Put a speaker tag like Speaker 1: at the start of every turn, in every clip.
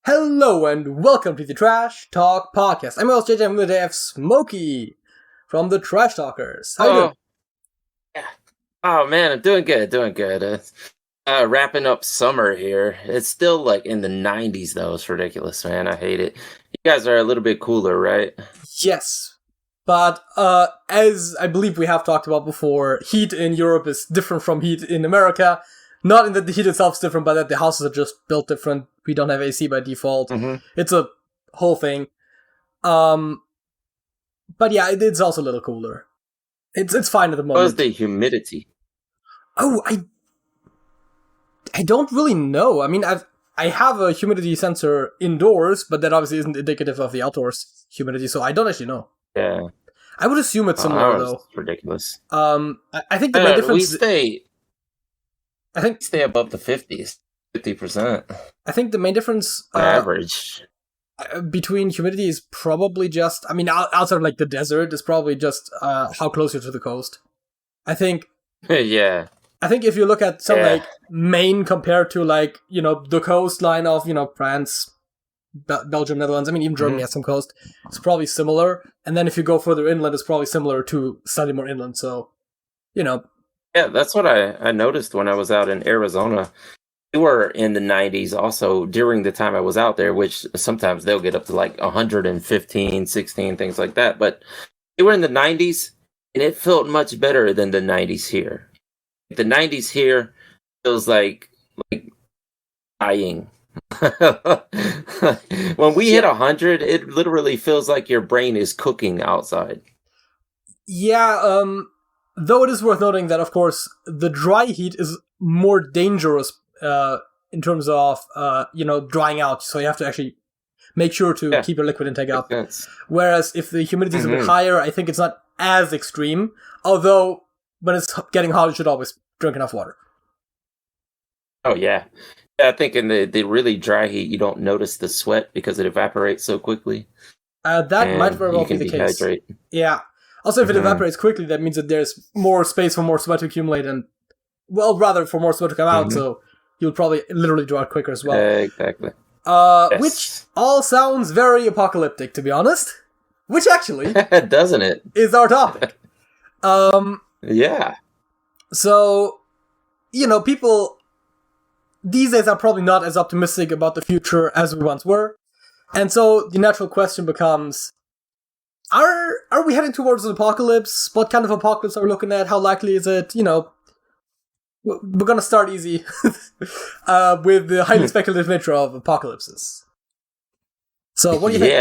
Speaker 1: Hello and welcome to the Trash Talk Podcast. I'm your host JJ, and today I have Smokey from the Trash Talkers. How you doing?
Speaker 2: Yeah. Oh man, I'm doing good. Wrapping up summer here. It's still like in the 90s though. It's ridiculous, man. I hate it. You guys are a little bit cooler, right?
Speaker 1: Yes, but as I believe we have talked about before, heat in Europe is different from heat in America. Not in that the heat itself is different, but that the houses are just built different. We don't have AC by default.
Speaker 2: Mm-hmm.
Speaker 1: It's a whole thing. But yeah, it's also a little cooler. It's fine at the moment.
Speaker 2: What's the humidity?
Speaker 1: Oh, I don't really know. I mean, I have a humidity sensor indoors, but that obviously isn't indicative of the outdoors humidity, so I don't actually know.
Speaker 2: Yeah.
Speaker 1: I would assume it's similar though.
Speaker 2: It's ridiculous.
Speaker 1: I think the main difference.
Speaker 2: I think stay above the 50s, 50%.
Speaker 1: I think the main difference
Speaker 2: average
Speaker 1: between humidity is probably just. I mean, outside of like the desert, is probably just how close you're to the coast. I think.
Speaker 2: Yeah.
Speaker 1: I think if you look at some like Maine compared to like the coastline of France, Belgium, Netherlands. I mean, even Germany has some coast. It's probably similar. And then if you go further inland, it's probably similar to slightly more inland. So,
Speaker 2: Yeah, that's what I noticed when I was out in Arizona. We were in the 90s also during the time I was out there, which sometimes they'll get up to like 115, 16, things like that. But they were in the 90s, and it felt much better than the 90s here. The 90s here feels like dying. When we hit 100, it literally feels like your brain is cooking outside.
Speaker 1: Yeah, though it is worth noting that, of course, the dry heat is more dangerous in terms of, drying out. So you have to actually make sure to keep your liquid intake up. Whereas if the humidity is a bit higher, I think it's not as extreme. Although, when it's getting hot, you should always drink enough water.
Speaker 2: Oh, yeah. I think in the really dry heat, you don't notice the sweat because it evaporates so quickly.
Speaker 1: That might very well be the case. Yeah. Also, if it evaporates quickly, that means that there's more space for more sweat to accumulate and, well, rather for more sweat to come out, so you'll probably literally draw it quicker as well.
Speaker 2: Exactly.
Speaker 1: Which all sounds very apocalyptic, to be honest. Which actually...
Speaker 2: Doesn't it?
Speaker 1: ...is our topic.
Speaker 2: Yeah.
Speaker 1: So, people these days are probably not as optimistic about the future as we once were. And so the natural question becomes... Are we heading towards an apocalypse? What kind of apocalypse are we looking at? How likely is it? We're gonna start easy with the highly speculative nature of apocalypses. So, what do you think?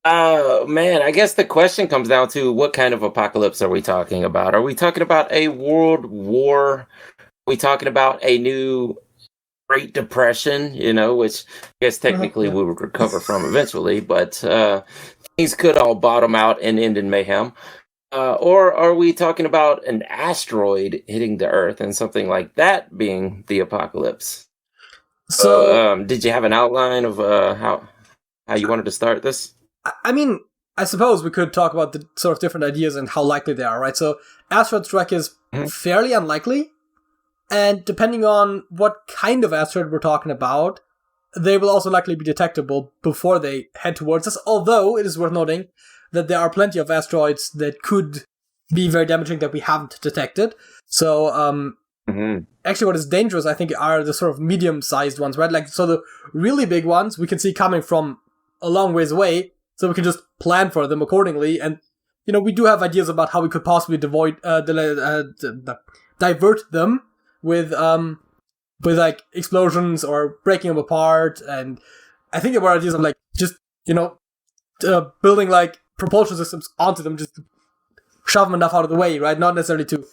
Speaker 2: Yeah. Man, I guess the question comes down to what kind of apocalypse are we talking about? Are we talking about a world war? Are we talking about a new Great Depression, which I guess technically we would recover from eventually, but things could all bottom out and end in mayhem. Or are we talking about an asteroid hitting the Earth and something like that being the apocalypse? So, did you have an outline of how you wanted to start this?
Speaker 1: I mean, I suppose we could talk about the sort of different ideas and how likely they are, right? So, asteroid strike is fairly unlikely. And depending on what kind of asteroid we're talking about, they will also likely be detectable before they head towards us. Although, it is worth noting that there are plenty of asteroids that could be very damaging that we haven't detected. So, actually what is dangerous, I think, are the sort of medium-sized ones, right? Like, so the really big ones we can see coming from a long ways away, so we can just plan for them accordingly. And, we do have ideas about how we could possibly divert them with like explosions or breaking them apart. And I think there were ideas of like just building like propulsion systems onto them, just shove them enough out of the way, right? Not necessarily to.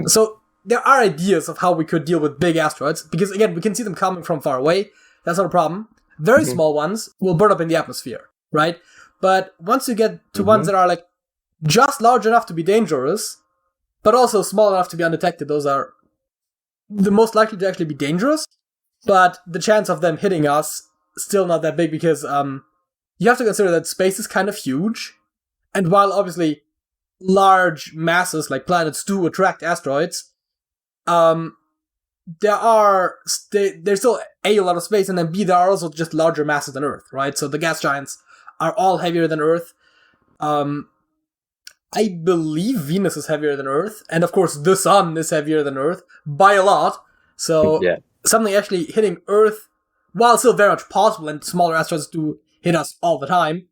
Speaker 1: So there are ideas of how we could deal with big asteroids, because again, we can see them coming from far away. That's not a problem. Very small ones will burn up in the atmosphere, right? But once you get to ones that are like just large enough to be dangerous, but also small enough to be undetected, those are the most likely to actually be dangerous. But the chance of them hitting us still not that big, because you have to consider that space is kind of huge, and while obviously large masses like planets do attract asteroids, there's still A lot of space, and then B, there are also just larger masses than Earth, right? So the gas giants are all heavier than Earth. I believe Venus is heavier than Earth, and of course the Sun is heavier than Earth by a lot. So something actually hitting Earth, while still very much possible, and smaller asteroids do hit us all the time.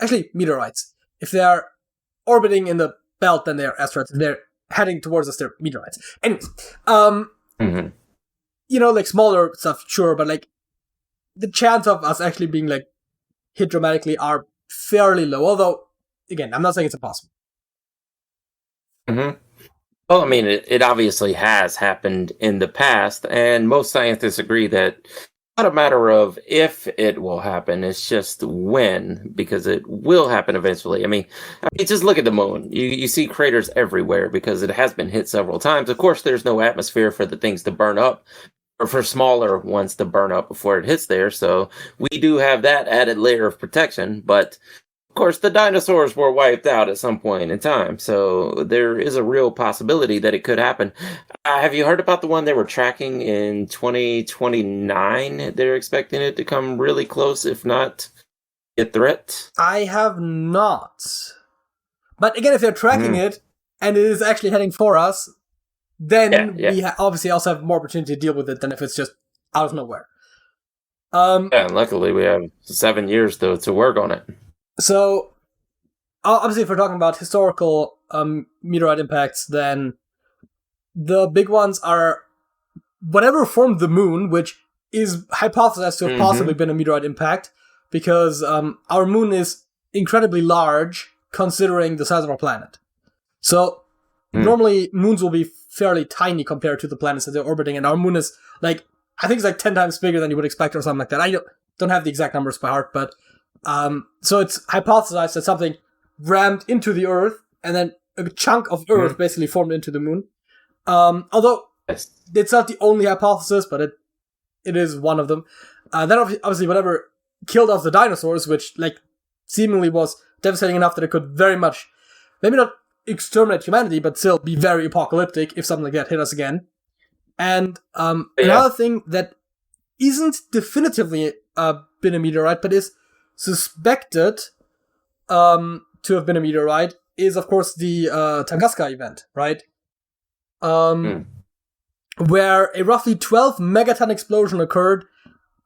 Speaker 1: Actually, meteorites. If they are orbiting in the belt, then they are asteroids. If they're heading towards us, they're meteorites. Anyways, like smaller stuff, sure, but like the chance of us actually being like hit dramatically are fairly low. Although, again, I'm not saying it's impossible.
Speaker 2: Well, I mean, it obviously has happened in the past, and most scientists agree that it's not a matter of if it will happen, it's just when, because it will happen eventually. I mean, just look at the moon. You see craters everywhere because it has been hit several times. Of course, there's no atmosphere for the things to burn up, or for smaller ones to burn up before it hits there, so we do have that added layer of protection, but of course, the dinosaurs were wiped out at some point in time, so there is a real possibility that it could happen. Have you heard about the one they were tracking in 2029? They're expecting it to come really close, if not a threat.
Speaker 1: I have not. But again, if they're tracking it, and it is actually heading for us, then we obviously also have more opportunity to deal with it than if it's just out of nowhere.
Speaker 2: And luckily we have 7 years, though, to work on it.
Speaker 1: So, obviously, if we're talking about historical meteorite impacts, then the big ones are whatever formed the moon, which is hypothesized to have possibly been a meteorite impact, because our moon is incredibly large considering the size of our planet. So, normally, moons will be fairly tiny compared to the planets that they're orbiting, and our moon is, I think it's 10 times bigger than you would expect or something like that. I don't have the exact numbers by heart, but so it's hypothesized that something rammed into the Earth, and then a chunk of Earth basically formed into the moon. Although it's not the only hypothesis, but it is one of them. Then obviously whatever killed off the dinosaurs, which seemingly was devastating enough that it could very much, maybe not exterminate humanity, but still be very apocalyptic if something like that hit us again. And another thing that isn't definitively been a meteorite, but is suspected to have been a meteorite, is of course the Tunguska event, right? Where a roughly 12 megaton explosion occurred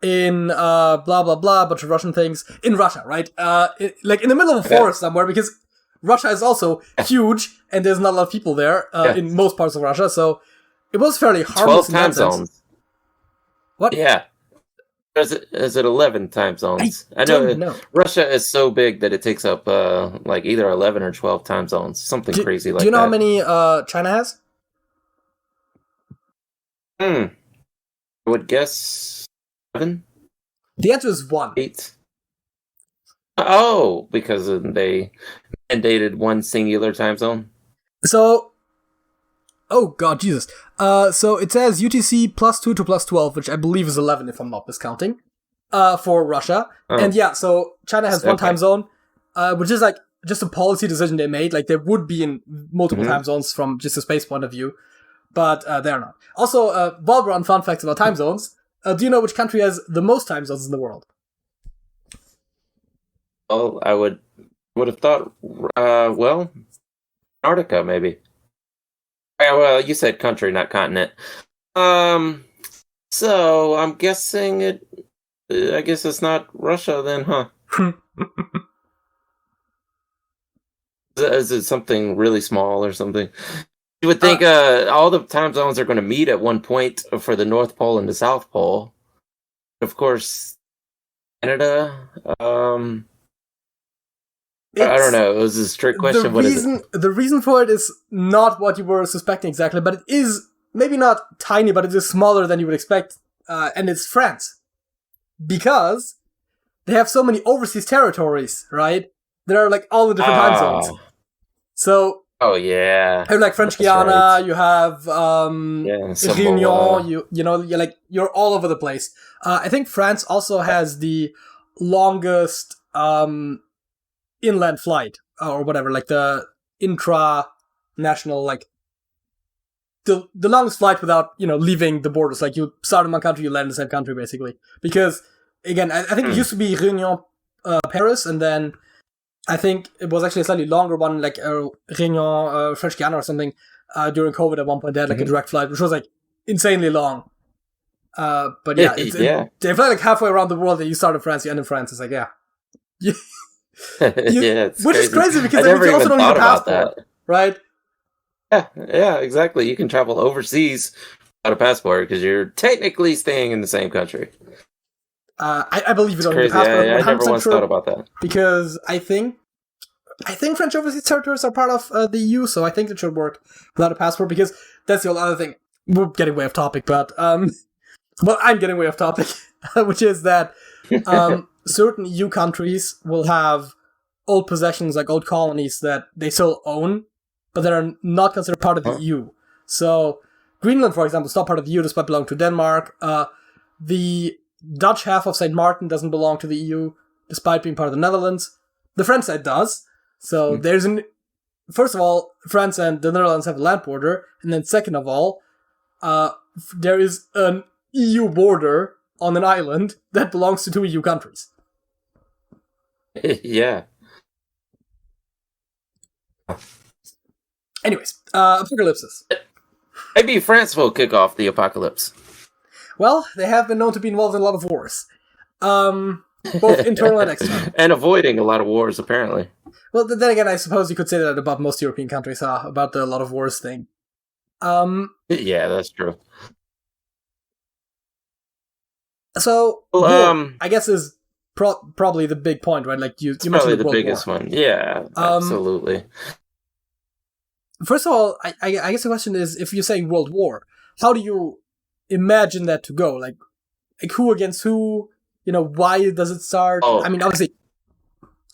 Speaker 1: in blah blah blah, a bunch of Russian things in Russia, right? In the middle of a forest somewhere, because Russia is also huge and there's not a lot of people there in most parts of Russia, so it was fairly harmless.
Speaker 2: 12 time zones.
Speaker 1: What?
Speaker 2: Yeah. Is it 11 time zones? I know Russia is so big that it takes up either 11 or 12 time zones, something crazy like that.
Speaker 1: Do you know how many China has?
Speaker 2: I would guess 7.
Speaker 1: The answer is 1.
Speaker 2: 8. Oh, because they mandated one singular time zone.
Speaker 1: So, oh god, Jesus. So it says UTC +2 to +12, which I believe is 11 if I'm not miscounting, for Russia. And so China has one time zone, which is just a policy decision they made. They would be in multiple time zones from just a space point of view, but they're not. Also, while we're on fun facts about time zones, do you know which country has the most time zones in the world?
Speaker 2: Well, I would have thought, Antarctica, maybe. Well, you said country, not continent. So I'm guessing I guess it's not Russia then, huh? Is it something really small or something? You would think all the time zones are going to meet at one point for the North Pole and the South Pole. Of course, Canada. I don't know. It was a strict question.
Speaker 1: The reason for it is not what you were suspecting exactly, but it is maybe not tiny, but it is smaller than you would expect, and it's France. Because they have so many overseas territories, right? That are all the different time zones. So...
Speaker 2: Oh, yeah.
Speaker 1: You have French Guiana, right. You have Réunion, you're all over the place. I think France also has the longest... inland flight or whatever, the intra-national the longest flight without, leaving the borders. Like, you start in one country, you land in the same country, basically. Because, again, I think it used to be Réunion, Paris, and then I think it was actually a slightly longer one, like Réunion, French Guiana or something, during COVID at one point. They had, like, a direct flight, which was, like, insanely long. But yeah, they fly like halfway around the world, and you start in France, you end in France. It's like, yeah.
Speaker 2: It's
Speaker 1: which
Speaker 2: crazy.
Speaker 1: is crazy because
Speaker 2: I never
Speaker 1: you also
Speaker 2: even
Speaker 1: don't need a
Speaker 2: thought about
Speaker 1: passport,
Speaker 2: that.
Speaker 1: right?
Speaker 2: Yeah, exactly. You can travel overseas without a passport because you're technically staying in the same country.
Speaker 1: I believe you don't need a
Speaker 2: Crazy.
Speaker 1: passport.
Speaker 2: I never once thought about that.
Speaker 1: Because I think French overseas territories are part of the EU, so I think it should work without a passport. Because that's the whole other thing. We're getting way off topic, but well, I'm getting way off topic, which is that certain EU countries will have old possessions, like old colonies that they still own, but that are not considered part of the EU. So Greenland, for example, is not part of the EU despite belonging to Denmark. The Dutch half of St. Martin doesn't belong to the EU despite being part of the Netherlands. The French side does. So first of all, France and the Netherlands have a land border, and then second of all, there is an EU border on an island that belongs to two EU countries.
Speaker 2: Yeah.
Speaker 1: Anyways, apocalypses.
Speaker 2: Maybe France will kick off the apocalypse.
Speaker 1: Well, they have been known to be involved in a lot of wars. Both internal and external.
Speaker 2: And avoiding a lot of wars, apparently.
Speaker 1: Well, then again, I suppose you could say that about most European countries, about the a lot of wars thing.
Speaker 2: Yeah, that's true.
Speaker 1: So, war, I guess, is probably the big point, right? Like, you mentioned
Speaker 2: probably
Speaker 1: the
Speaker 2: the biggest
Speaker 1: War.
Speaker 2: one. Yeah, absolutely.
Speaker 1: First of all, I guess the question is, if you say World War, how do you imagine that to go? Like who against who? Why does it start?
Speaker 2: Oh.
Speaker 1: I mean, obviously,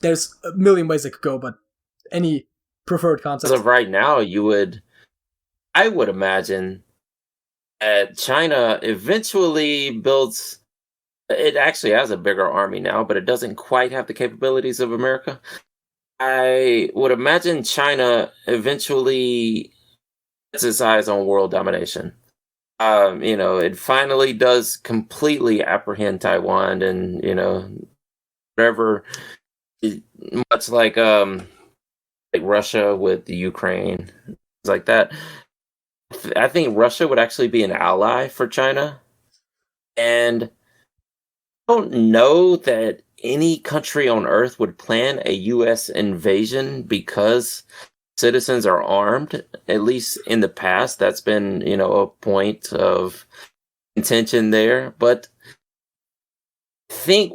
Speaker 1: there's a million ways it could go, but any preferred concept?
Speaker 2: As of right now, I would imagine that China eventually builds. It actually has a bigger army now, but it doesn't quite have the capabilities of America. I would imagine China eventually sets its eyes on world domination. It finally does completely apprehend Taiwan, and whatever, much like Russia with the Ukraine, things like that. I think Russia would actually be an ally for China, and I don't know that any country on Earth would plan a U.S. invasion because citizens are armed. At least in the past, that's been, a point of contention there. But I think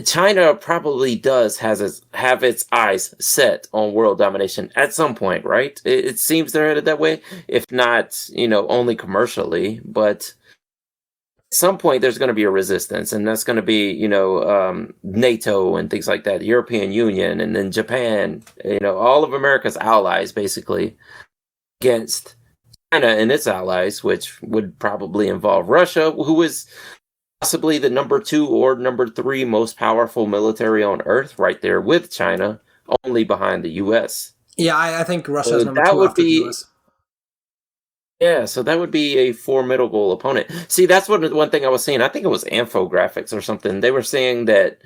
Speaker 2: China probably does have its eyes set on world domination at some point, right? It seems they're headed that way, if not, only commercially, but at some point there's going to be a resistance, and that's going to be, NATO and things like that, the European Union, and then Japan, all of America's allies, basically, against China and its allies, which would probably involve Russia, who is possibly the number 2 or number 3 most powerful military on Earth, right there with China, only behind the U.S.
Speaker 1: Yeah, I think Russia is number 2 after the U.S.
Speaker 2: Yeah, so that would be a formidable opponent. See, that's one thing I was seeing. I think it was infographics or something. They were saying that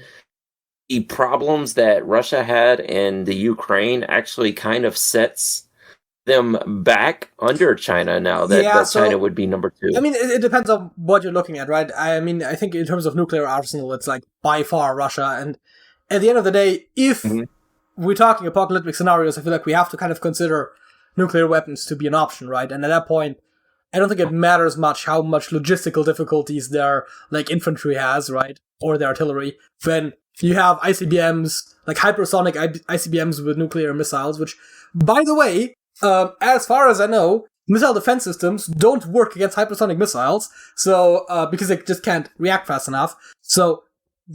Speaker 2: the problems that Russia had in the Ukraine actually kind of sets them back under China now, that China would be number 2.
Speaker 1: I mean, it depends on what you're looking at, right? I mean, I think in terms of nuclear arsenal, it's like by far Russia. And at the end of the day, if we're talking apocalyptic scenarios, I feel like we have to kind of consider nuclear weapons to be an option, right? And at that point, I don't think it matters much how much logistical difficulties their infantry has, right? Or their artillery. When you have ICBMs, like hypersonic ICBMs with nuclear missiles, which, by the way, as far as I know, missile defense systems don't work against hypersonic missiles, so because they just can't react fast enough. So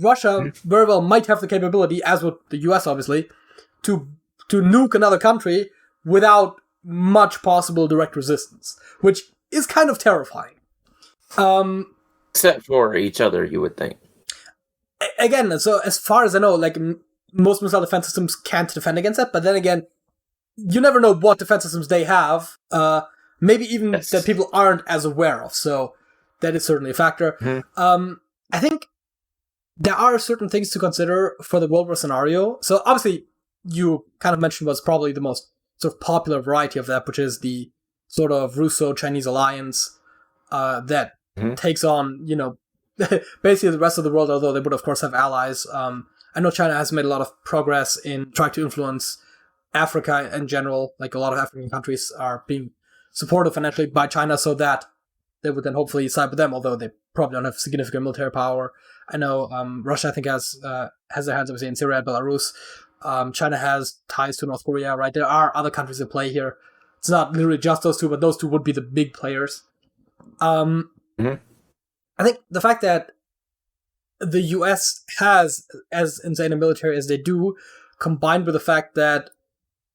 Speaker 1: Russia very well might have the capability, as would the US obviously, to nuke another country without much possible direct resistance, which is kind of terrifying.
Speaker 2: Except for each other, you would think.
Speaker 1: Again, so as far as I know, most missile defense systems can't defend against that, but then again, you never know what defense systems they have. maybe even that people aren't as aware of. So that is certainly a factor.
Speaker 2: Mm-hmm.
Speaker 1: I think there are certain things to consider for the World War scenario. So obviously, you kind of mentioned what's probably the most sort of popular variety of that, which is the sort of Russo-Chinese alliance that takes on, basically the rest of the world, although they would, of course, have allies. I know China has made a lot of progress in trying to influence Africa in general. Like, a lot of African countries are being supported financially by China so that they would then hopefully side with them, although they probably don't have significant military power. I know Russia, I think, has their hands, obviously, in Syria and Belarus. China has ties to North Korea, right? There are other countries at play here. It's not literally just those two, but those two would be the big players. I think the fact that the US has as insane a military as they do, combined with the fact that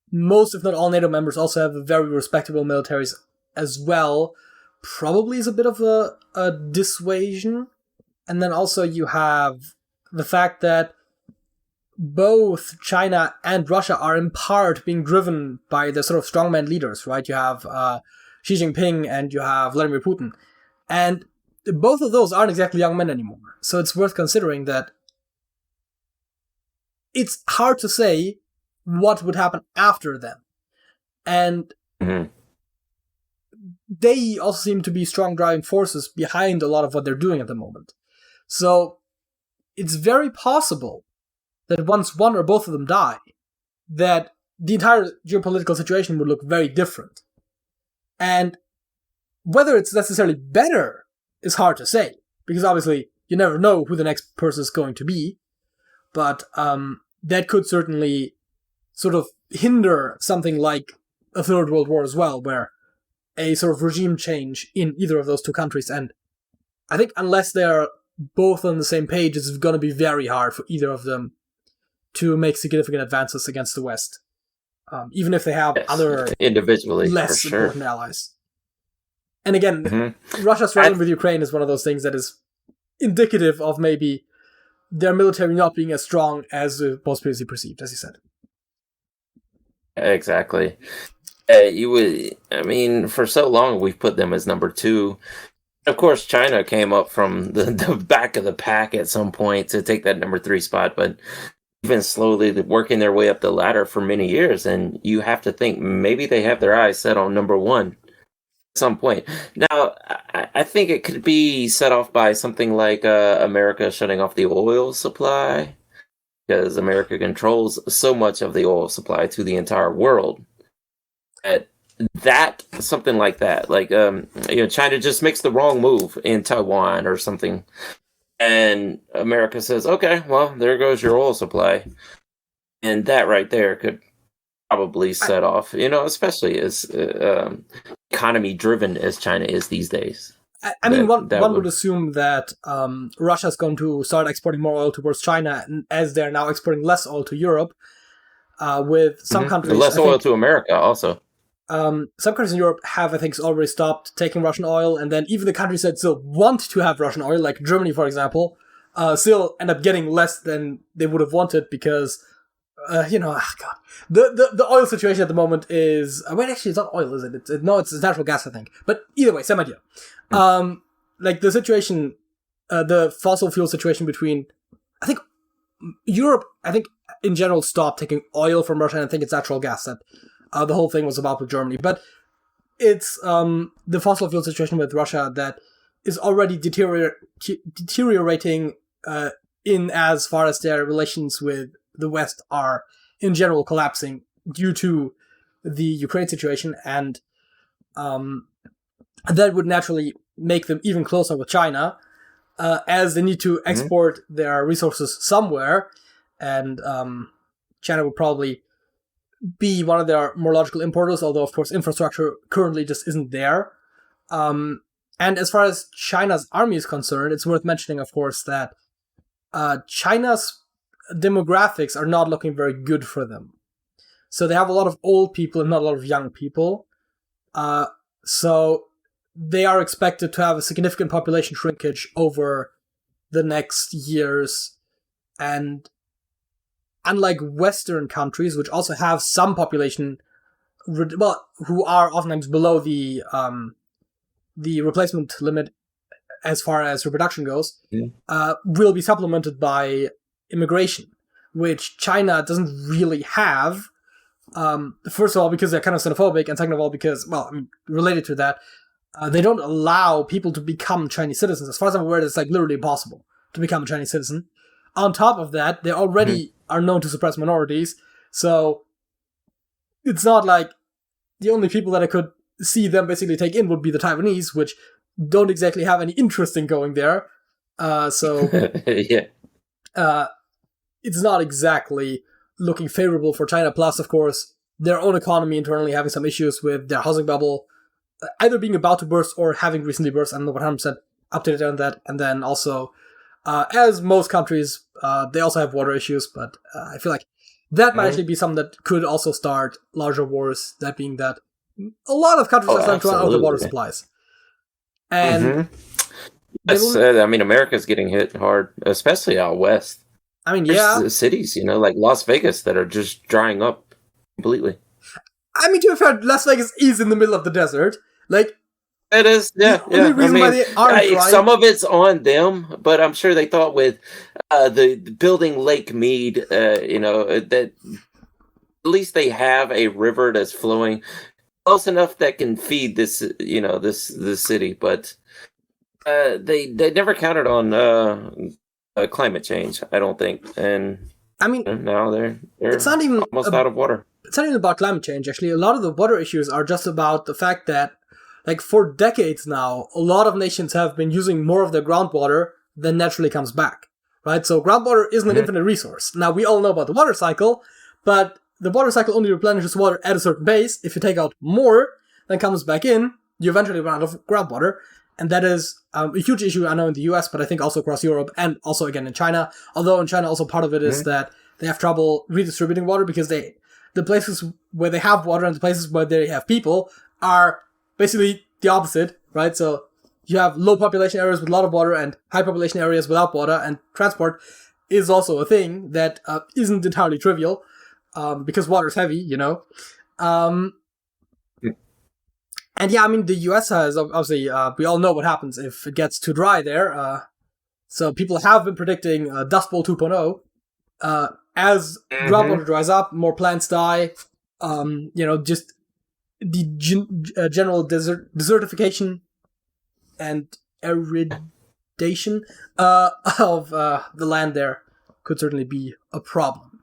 Speaker 1: most, if not all, NATO members also have very respectable militaries as well, probably is a bit of a dissuasion. And then also you have the fact that both China and Russia are in part being driven by the sort of strongman leaders, right? You have Xi Jinping and you have Vladimir Putin. And both of those aren't exactly young men anymore. So it's worth considering that it's hard to say what would happen after them. And they also seem to be strong driving forces behind a lot of what they're doing at the moment. So it's very possible that once one or both of them die, that the entire geopolitical situation would look very different. And whether it's necessarily better is hard to say, because obviously you never know who the next person is going to be, but that could certainly sort of hinder something like a Third World War as well, where a sort of regime change in either of those two countries, and I think unless they're both on the same page, it's going to be very hard for either of them to make significant advances against the West, even if they have other
Speaker 2: individually
Speaker 1: less important allies. And again, Russia struggling with Ukraine is one of those things that is indicative of maybe their military not being as strong as it was previously perceived, as you said.
Speaker 2: Exactly. For so long we've put them as number 2. Of course, China came up from the back of the pack at some point to take that number 3 spot, but been slowly working their way up the ladder for many years, and you have to think maybe they have their eyes set on number 1 at some point. Now, I think it could be set off by something like America shutting off the oil supply, because America controls so much of the oil supply to the entire world. Something like that, like China just makes the wrong move in Taiwan or something, and America says, okay, well, there goes your oil supply. And that right there could probably set off, especially as economy driven as China is these days.
Speaker 1: One would assume that Russia's going to start exporting more oil towards China, as they're now exporting less oil to Europe, with some countries...
Speaker 2: Less oil to America also.
Speaker 1: Some countries in Europe have, I think, already stopped taking Russian oil, and then even the countries that still want to have Russian oil, like Germany, for example, still end up getting less than they would have wanted because, the oil situation at the moment is... actually, it's not oil, is it? It's natural gas, I think. But either way, same idea. The situation, the fossil fuel situation between... I think Europe, in general, stopped taking oil from Russia, and I think it's natural gas that... the whole thing was about with Germany, but it's the fossil fuel situation with Russia that is already deteriorating in as far as their relations with the West are in general collapsing due to the Ukraine situation, and that would naturally make them even closer with China, as they need to export their resources somewhere, and China would probably be one of their more logical importers, although, of course, infrastructure currently just isn't there. And as far as China's army is concerned, it's worth mentioning, of course, that China's demographics are not looking very good for them. So they have a lot of old people and not a lot of young people. So they are expected to have a significant population shrinkage over the next years. And unlike Western countries, which also have some population who are oftentimes below the replacement limit as far as reproduction goes, will be supplemented by immigration, which China doesn't really have. First of all, because they're kind of xenophobic, and second of all, because, related to that, they don't allow people to become Chinese citizens. As far as I'm aware, it's like literally impossible to become a Chinese citizen. On top of that, they already are known to suppress minorities, so it's not like the only people that I could see them basically take in would be the Taiwanese, which don't exactly have any interest in going there. It's not exactly looking favorable for China. Plus, of course, their own economy internally having some issues with their housing bubble, either being about to burst or having recently burst. I don't know what 100% updated on that. And then also, as most countries, they also have water issues, but I feel like that might actually be something that could also start larger wars, that being that a lot of countries are starting to run out of water supplies. And
Speaker 2: America's getting hit hard, especially out west. There's cities, like Las Vegas that are just drying up completely.
Speaker 1: To be fair, Las Vegas is in the middle of the desert. Like,
Speaker 2: it is, yeah.
Speaker 1: The only reason why they aren't drying,
Speaker 2: some of it's on them, but I'm sure they thought with the building Lake Mead, that at least they have a river that's flowing close enough that can feed this, this city. But they never counted on climate change, I don't think. And now they're
Speaker 1: it's not even
Speaker 2: almost out of water.
Speaker 1: It's not even about climate change, actually. A lot of the water issues are just about the fact that, like, for decades now, a lot of nations have been using more of their groundwater than naturally comes back, right? So groundwater isn't an infinite resource. Now, we all know about the water cycle, but the water cycle only replenishes water at a certain pace. If you take out more than comes back in, you eventually run out of groundwater. And that is a huge issue, I know, in the US, but I think also across Europe and also, again, in China. Although in China, also part of it is that they have trouble redistributing water because the places where they have water and the places where they have people are basically the opposite, right? So you have low population areas with a lot of water and high population areas without water, and transport is also a thing that isn't entirely trivial because water is heavy, And the US has, obviously, we all know what happens if it gets too dry there. So people have been predicting Dust Bowl 2.0. As groundwater dries up, more plants die. Just the general desertification and aridation of the land there could certainly be a problem.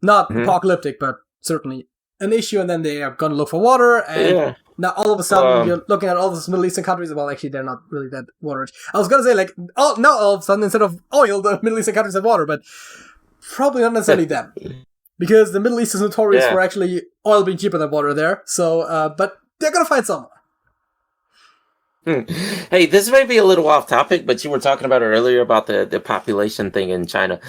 Speaker 1: Not apocalyptic, but certainly an issue, and then they are going to look for water, and now all of a sudden you're looking at all these Middle Eastern countries. Well, actually, they're not really that water rich. I was going to say, all of a sudden, instead of oil, the Middle Eastern countries have water, but probably not necessarily them. Because the Middle East is notorious for actually oil being cheaper than water there, so, but they're going to find someone.
Speaker 2: Hey, this may be a little off topic, but you were talking about it earlier about the population thing in China.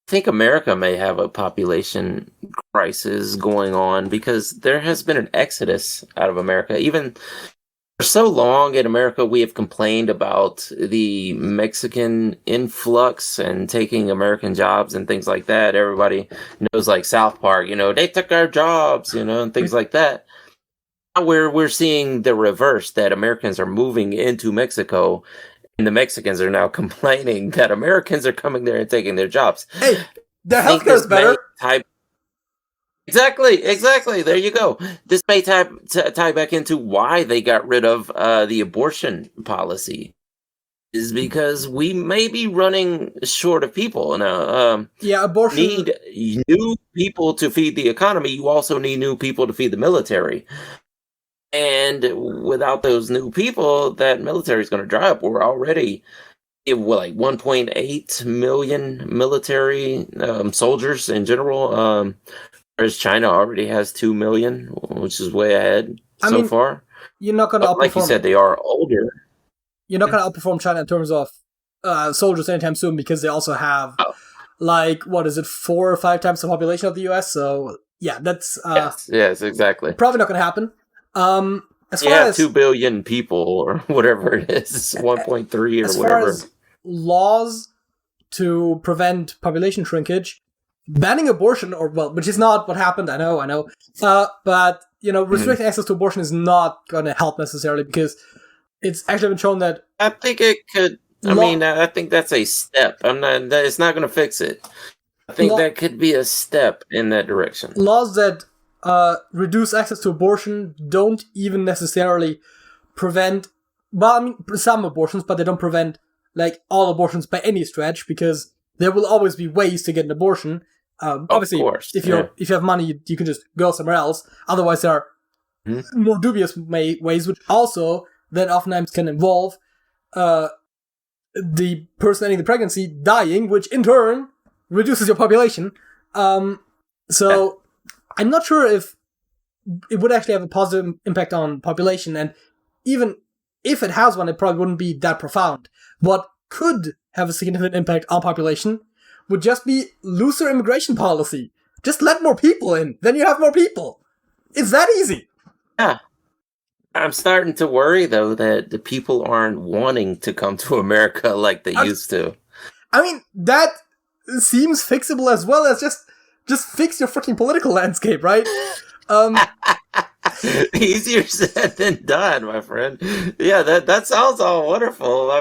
Speaker 2: I think America may have a population crisis going on because there has been an exodus out of America. Even for so long in America, we have complained about the Mexican influx and taking American jobs and things like that. Everybody knows, like South Park, they took our jobs, and things like that. Now we're seeing the reverse, that Americans are moving into Mexico. And the Mexicans are now complaining that Americans are coming there and taking their jobs.
Speaker 1: Hey, their healthcare is better.
Speaker 2: Exactly. There you go. This may tie back into why they got rid of the abortion policy. Is because we may be running short of people now.
Speaker 1: Abortion
Speaker 2: need new people to feed the economy. You also need new people to feed the military. And without those new people, that military is going to dry up. We're already like 1.8 million military soldiers in general. Whereas China already has 2 million, which is way ahead so far.
Speaker 1: You're not going to outperform.
Speaker 2: Like you said, they are older.
Speaker 1: You're not going to outperform China in terms of soldiers anytime soon because they also have 4 or 5 times the population of the US. So yeah, that's
Speaker 2: yes, exactly.
Speaker 1: Probably not going to happen. As far as
Speaker 2: 2 billion people or whatever it is, 1.3 or
Speaker 1: as
Speaker 2: whatever.
Speaker 1: Far as laws to prevent population shrinkage, banning abortion, which is not what happened, I know. But, restricting access to abortion is not going to help necessarily, because it's actually been shown that...
Speaker 2: I think it could... I think that's a step. It's not going to fix it. I think that could be a step in that direction.
Speaker 1: Laws that reduce access to abortion don't even necessarily prevent... some abortions, but they don't prevent, all abortions by any stretch, because there will always be ways to get an abortion. Obviously,
Speaker 2: of course,
Speaker 1: if you have money, you can just go somewhere else. Otherwise, there are more dubious ways, which also then oftentimes can involve the person ending the pregnancy dying, which in turn reduces your population. So I'm not sure if it would actually have a positive impact on population, and even if it has one, it probably wouldn't be that profound. What could have a significant impact on population would just be looser immigration policy. Just let more people in, then you have more people. It's that easy.
Speaker 2: Yeah. I'm starting to worry, though, that the people aren't wanting to come to America like they used to.
Speaker 1: That seems fixable as well as just fix your freaking political landscape, right?
Speaker 2: Easier said than done, my friend. Yeah, that sounds all wonderful.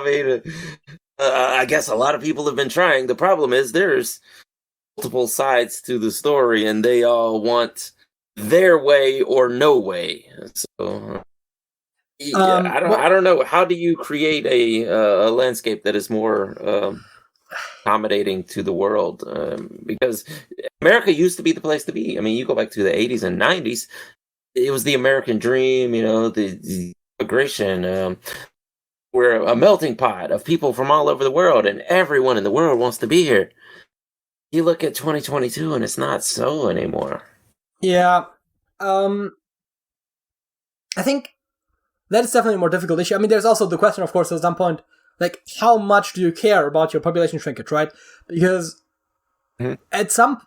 Speaker 2: I guess a lot of people have been trying. The problem is there's multiple sides to the story, and they all want their way or no way. So, I don't know. How do you create a landscape that is more accommodating to the world? Because America used to be the place to be. You go back to the 80s and 90s. It was the American dream, the immigration. We're a melting pot of people from all over the world, and everyone in the world wants to be here. You look at 2022, and it's not so anymore.
Speaker 1: Yeah. I think that is definitely a more difficult issue. There's also the question, of course, at some point, how much do you care about your population shrinkage, right? Because at some,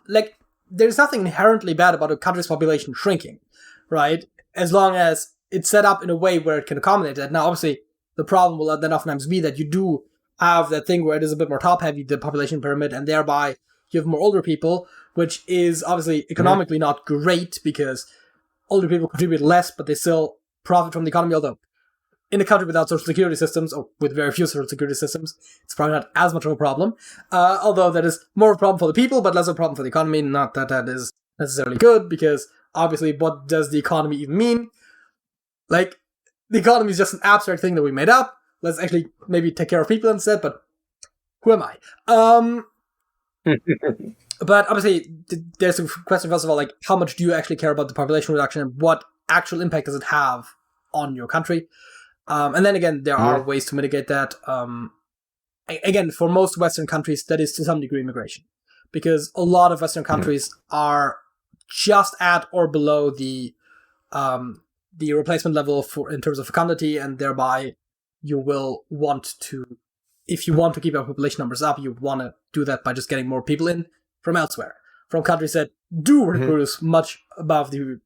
Speaker 1: there's nothing inherently bad about a country's population shrinking, right? As long as it's set up in a way where it can accommodate that. Now, obviously, the problem will then oftentimes be that you do have that thing where it is a bit more top-heavy, the population pyramid, and thereby you have more older people, which is obviously economically not great, because older people contribute less, but they still profit from the economy, although in a country without social security systems, or with very few social security systems, it's probably not as much of a problem. Although that is more of a problem for the people, but less of a problem for the economy. Not that that is necessarily good, because obviously, what does the economy even mean? The economy is just an abstract thing that we made up. Let's actually maybe take care of people instead, but who am I? But obviously, there's a question, first of all, how much do you actually care about the population reduction, and what actual impact does it have on your country? And then again, there are ways to mitigate that. Again, for most Western countries, that is to some degree immigration, because a lot of Western countries are just at or below the replacement level in terms of fecundity, and thereby you will want to, if you want to keep your population numbers up, you want to do that by just getting more people in from elsewhere, from countries that do reproduce much above the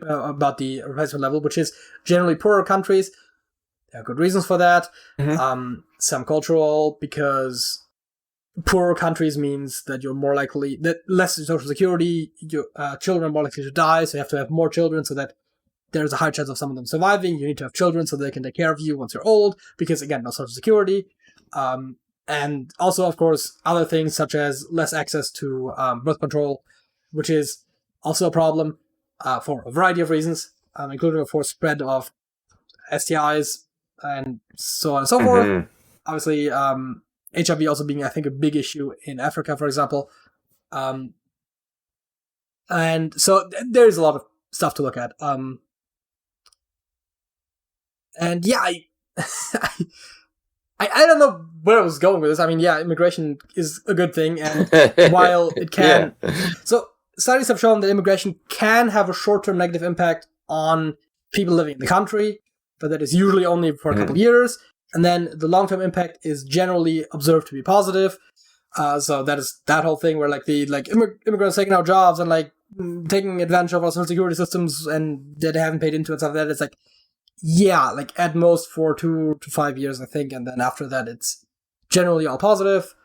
Speaker 1: about the replacement level, which is generally poorer countries. There are good reasons for that. Some cultural, because poorer countries means that you're more likely, that less social security, your children are more likely to die, so you have to have more children so that there's a high chance of some of them surviving. You need to have children so they can take care of you once you're old, because again, no social security. And also, of course, other things such as less access to birth control, which is also a problem for a variety of reasons, including, of course, spread of STIs and so on and so forth. Obviously, HIV also being, I think, a big issue in Africa, for example. And so there's a lot of stuff to look at. And yeah, I don't know where I was going with this. Immigration is a good thing, and while it can... So studies have shown that immigration can have a short-term negative impact on people living in the country, but that is usually only for a couple of years. And then the long-term impact is generally observed to be positive. So that is that whole thing where immigrants taking out jobs and taking advantage of our social security systems and that they haven't paid into and stuff like that. It's at most for 2 to 5 years, I think. And then after that, it's generally all positive.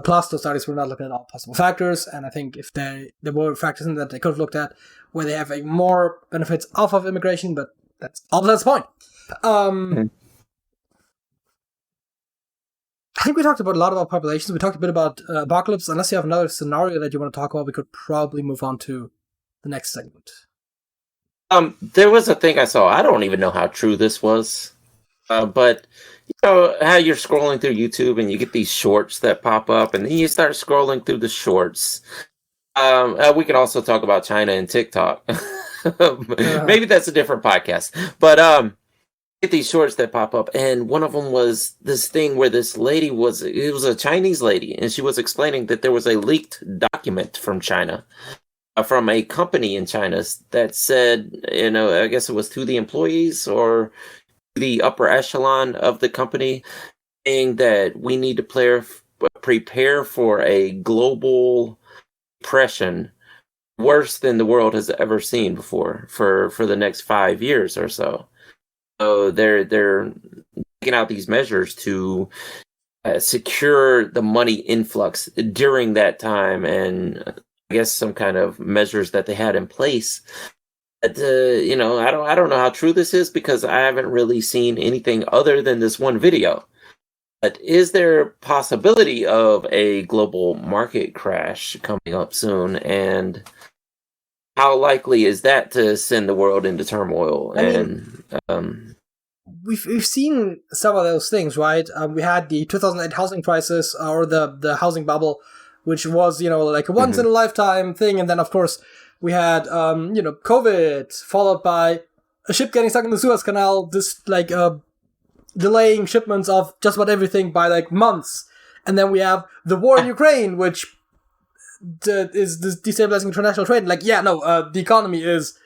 Speaker 1: Plus, those studies were not looking at all possible factors, and I think if there were factors in that they could have looked at where they have a more benefits off of immigration, but that's the point. I think we talked about a lot about populations. We talked a bit about apocalypse. Unless you have another scenario that you want to talk about, we could probably move on to the next segment.
Speaker 2: There was a thing I saw. I don't even know how true this was, but you know how you're scrolling through YouTube and you get these shorts that pop up, and then you start scrolling through the shorts. We could also talk about China and TikTok. Maybe that's a different podcast. But get these shorts that pop up, and one of them was this thing where this lady it was a Chinese lady, and she was explaining that there was a leaked document from China. From a company in China that said, you know, I guess it was to the employees or the upper echelon of the company, saying that we need to prepare for a global depression worse than the world has ever seen before for the next 5 years or so. So they're taking out these measures to secure the money influx during that time, and I guess some kind of measures that they had in place. But, you know, I don't know how true this is because I haven't really seen anything other than this one video. But is there a possibility of a global market crash coming up soon? And how likely is that to send the world into turmoil?
Speaker 1: We've seen some of those things, right? We had the 2008 housing crisis, or the housing bubble, which was, you know, like a once in a lifetime thing. And then, of course, we had, you know, COVID, followed by a ship getting stuck in the Suez Canal, delaying shipments of just about everything by like months. And then we have the war in Ukraine, which is destabilizing international trade. Like, the economy is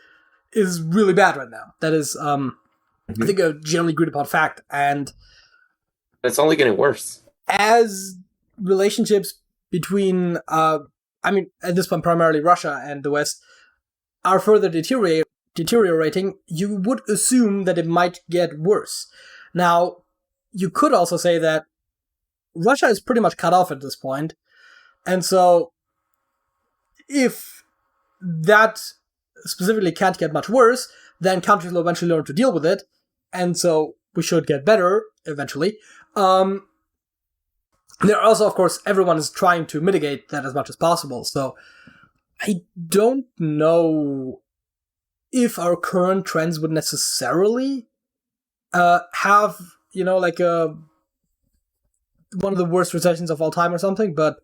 Speaker 1: really bad right now. That is, I think, a generally agreed upon fact. And
Speaker 2: it's only getting worse.
Speaker 1: As relationships between, at this point, primarily Russia and the West, are further deteriorating, you would assume that it might get worse. Now, you could also say that Russia is pretty much cut off at this point, and so if that specifically can't get much worse, then countries will eventually learn to deal with it, and so we should get better eventually. There are also, of course, everyone is trying to mitigate that as much as possible, so I don't know if our current trends would necessarily have, you know, like one of the worst recessions of all time or something, but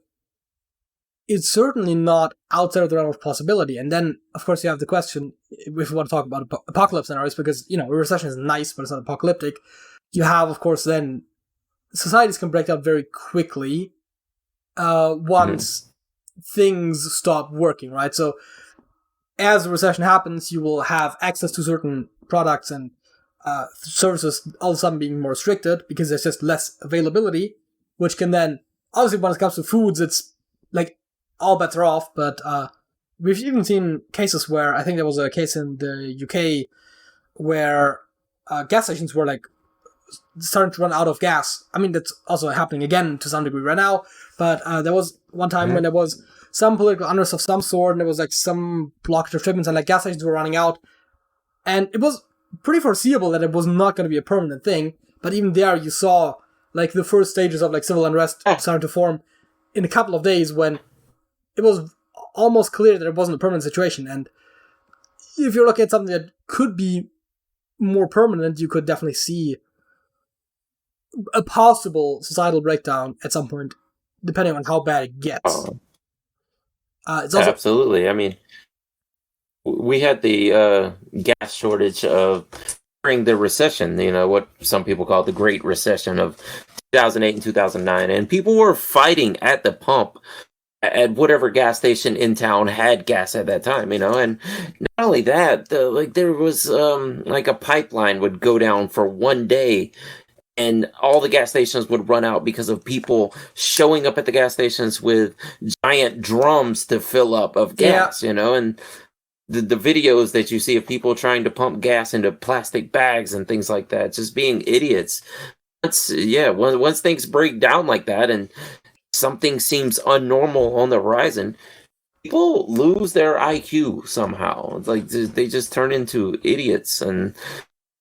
Speaker 1: it's certainly not outside of the realm of possibility. And then, of course, you have the question, if we want to talk about apocalypse scenarios, because, you know, a recession is nice, but it's not apocalyptic. You have, of course, then societies can break down very quickly once things stop working, right? So as the recession happens, you will have access to certain products and services all of a sudden being more restricted because there's just less availability, which can then, obviously when it comes to foods, it's like all bets are off, but we've even seen cases where, I think there was a case in the UK where gas stations were like starting to run out of gas. I mean, that's also happening again to some degree right now, but there was one time when there was some political unrest of some sort, and there was like some blockage of shipments, and like gas stations were running out, and it was pretty foreseeable that it was not going to be a permanent thing, but even there you saw like the first stages of like civil unrest starting to form in a couple of days when it was almost clear that it wasn't a permanent situation. And if you're looking at something that could be more permanent, you could definitely see a possible societal breakdown at some point, depending on how bad it gets. It's also
Speaker 2: absolutely. I mean, we had the gas shortage during the recession, you know, what some people call the Great Recession of 2008 and 2009. And people were fighting at the pump at whatever gas station in town had gas at that time, you know. And not only that, there was like a pipeline would go down for one day, and all the gas stations would run out because of people showing up at the gas stations with giant drums to fill up of gas, you know. And the videos that you see of people trying to pump gas into plastic bags and things like that, just being idiots. Once things break down like that, and something seems unnormal on the horizon, people lose their IQ somehow. It's like they just turn into idiots and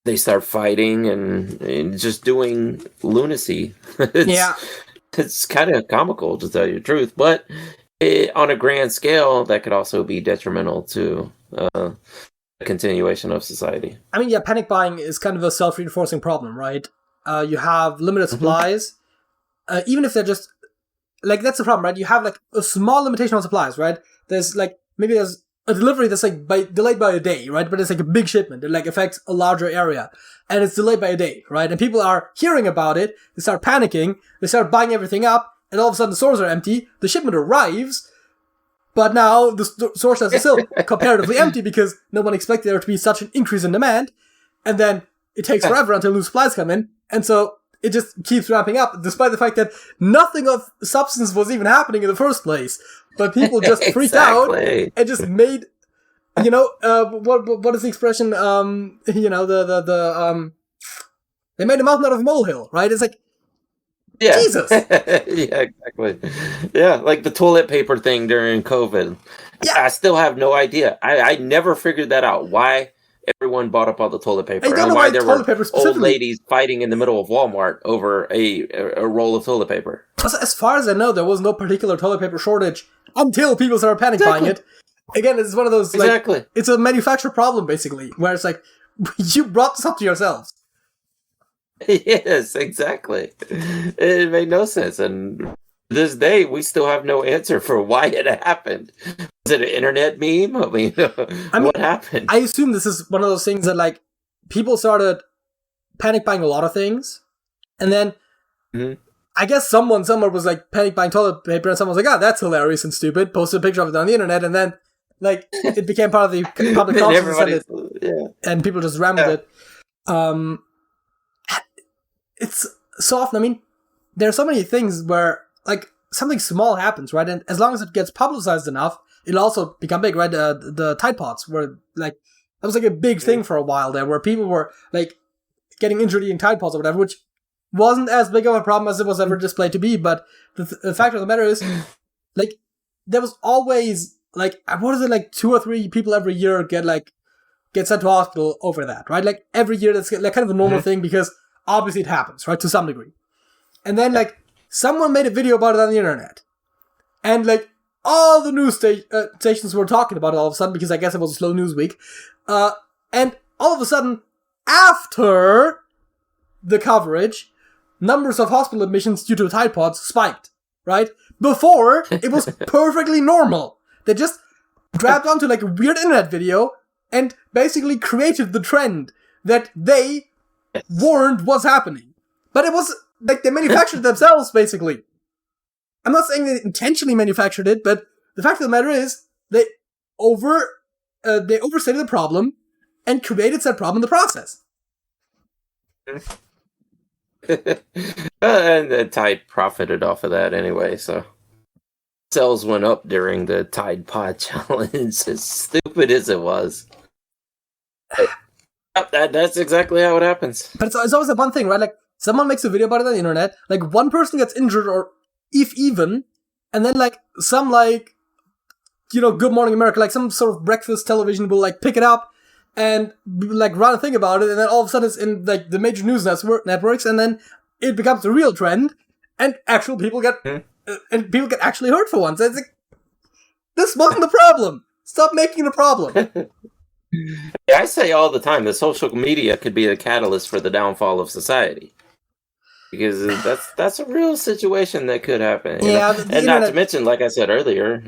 Speaker 2: they start fighting and just doing lunacy.
Speaker 1: Yeah.
Speaker 2: It's kind of comical, to tell you the truth, but on a grand scale, that could also be detrimental to the continuation of society.
Speaker 1: I mean, yeah, panic buying is kind of a self-reinforcing problem, right? You have limited supplies, even if they're just like, that's the problem, right? You have like a small limitation on supplies, right? There's like, maybe there's a delivery that's like delayed by a day, right? But it's like a big shipment. It like affects a larger area and it's delayed by a day, right? And people are hearing about it. They start panicking. They start buying everything up and all of a sudden the stores are empty. The shipment arrives, but now the store shelves are still comparatively empty because no one expected there to be such an increase in demand. And then it takes forever until new supplies come in. And so it just keeps ramping up, despite the fact that nothing of substance was even happening in the first place. But people just freaked out and just made, what is the expression? They made a mountain out of a molehill, right? It's like,
Speaker 2: yeah.
Speaker 1: Jesus.
Speaker 2: Yeah, exactly. Yeah, like the toilet paper thing during COVID.
Speaker 1: Yeah.
Speaker 2: I still have no idea. I never figured that out. Why everyone bought up all the toilet paper, and why there were old ladies fighting in the middle of Walmart over a roll of toilet paper.
Speaker 1: As far as I know, there was no particular toilet paper shortage until people started panic buying it. Again, it's one of those, like, it's a manufacturer problem, basically, where it's like, you brought this up to yourselves.
Speaker 2: Yes, exactly. It made no sense, and to this day, we still have no answer for why it happened. Was it an internet meme? I mean, what happened?
Speaker 1: I assume this is one of those things that, like, people started panic buying a lot of things, and then I guess someone somewhere was, like, panic buying toilet paper, and someone was like, that's hilarious and stupid, posted a picture of it on the internet, and then, like, it became part of the public consciousness, and people just ran with it. It's so often, I mean, there are so many things where, like, something small happens, right? And as long as it gets publicized enough, it'll also become big, right? The Tide Pods were, like, that was, like, a big thing for a while there, where people were, like, getting injured eating Tide Pods or whatever, which wasn't as big of a problem as it was ever displayed to be, but the fact of the matter is, like, there was always, like, what is it, like, 2 or 3 people every year get sent to hospital over that, right? Like, every year that's, like, kind of a normal thing, because obviously it happens, right, to some degree. And then, like, someone made a video about it on the internet. And, like, all the news stations were talking about it all of a sudden, because I guess it was a slow news week. And all of a sudden, after the coverage, numbers of hospital admissions due to Tide Pods spiked, right? Before, it was perfectly normal. They just grabbed onto, like, a weird internet video and basically created the trend that they warned was happening. But it was, like, they manufactured it themselves, basically. I'm not saying they intentionally manufactured it, but the fact of the matter is, they overstated the problem and created said problem in the process.
Speaker 2: And the Tide profited off of that anyway, so sales went up during the Tide Pod challenge, as stupid as it was. That's exactly how it happens.
Speaker 1: But it's always the one thing, right? Like, someone makes a video about it on the internet, like, one person gets injured, or if even, and then, like, some, like, Good Morning America, like, some sort of breakfast television will, like, pick it up and, like, run a thing about it, and then all of a sudden it's in, like, the major news networks, and then it becomes a real trend, and actual people get, and people get actually hurt for once. It's like, this wasn't the problem. Stop making it a problem.
Speaker 2: Yeah, I say all the time that social media could be the catalyst for the downfall of society, because that's a real situation that could happen.
Speaker 1: Yeah,
Speaker 2: and not to mention, like I said earlier,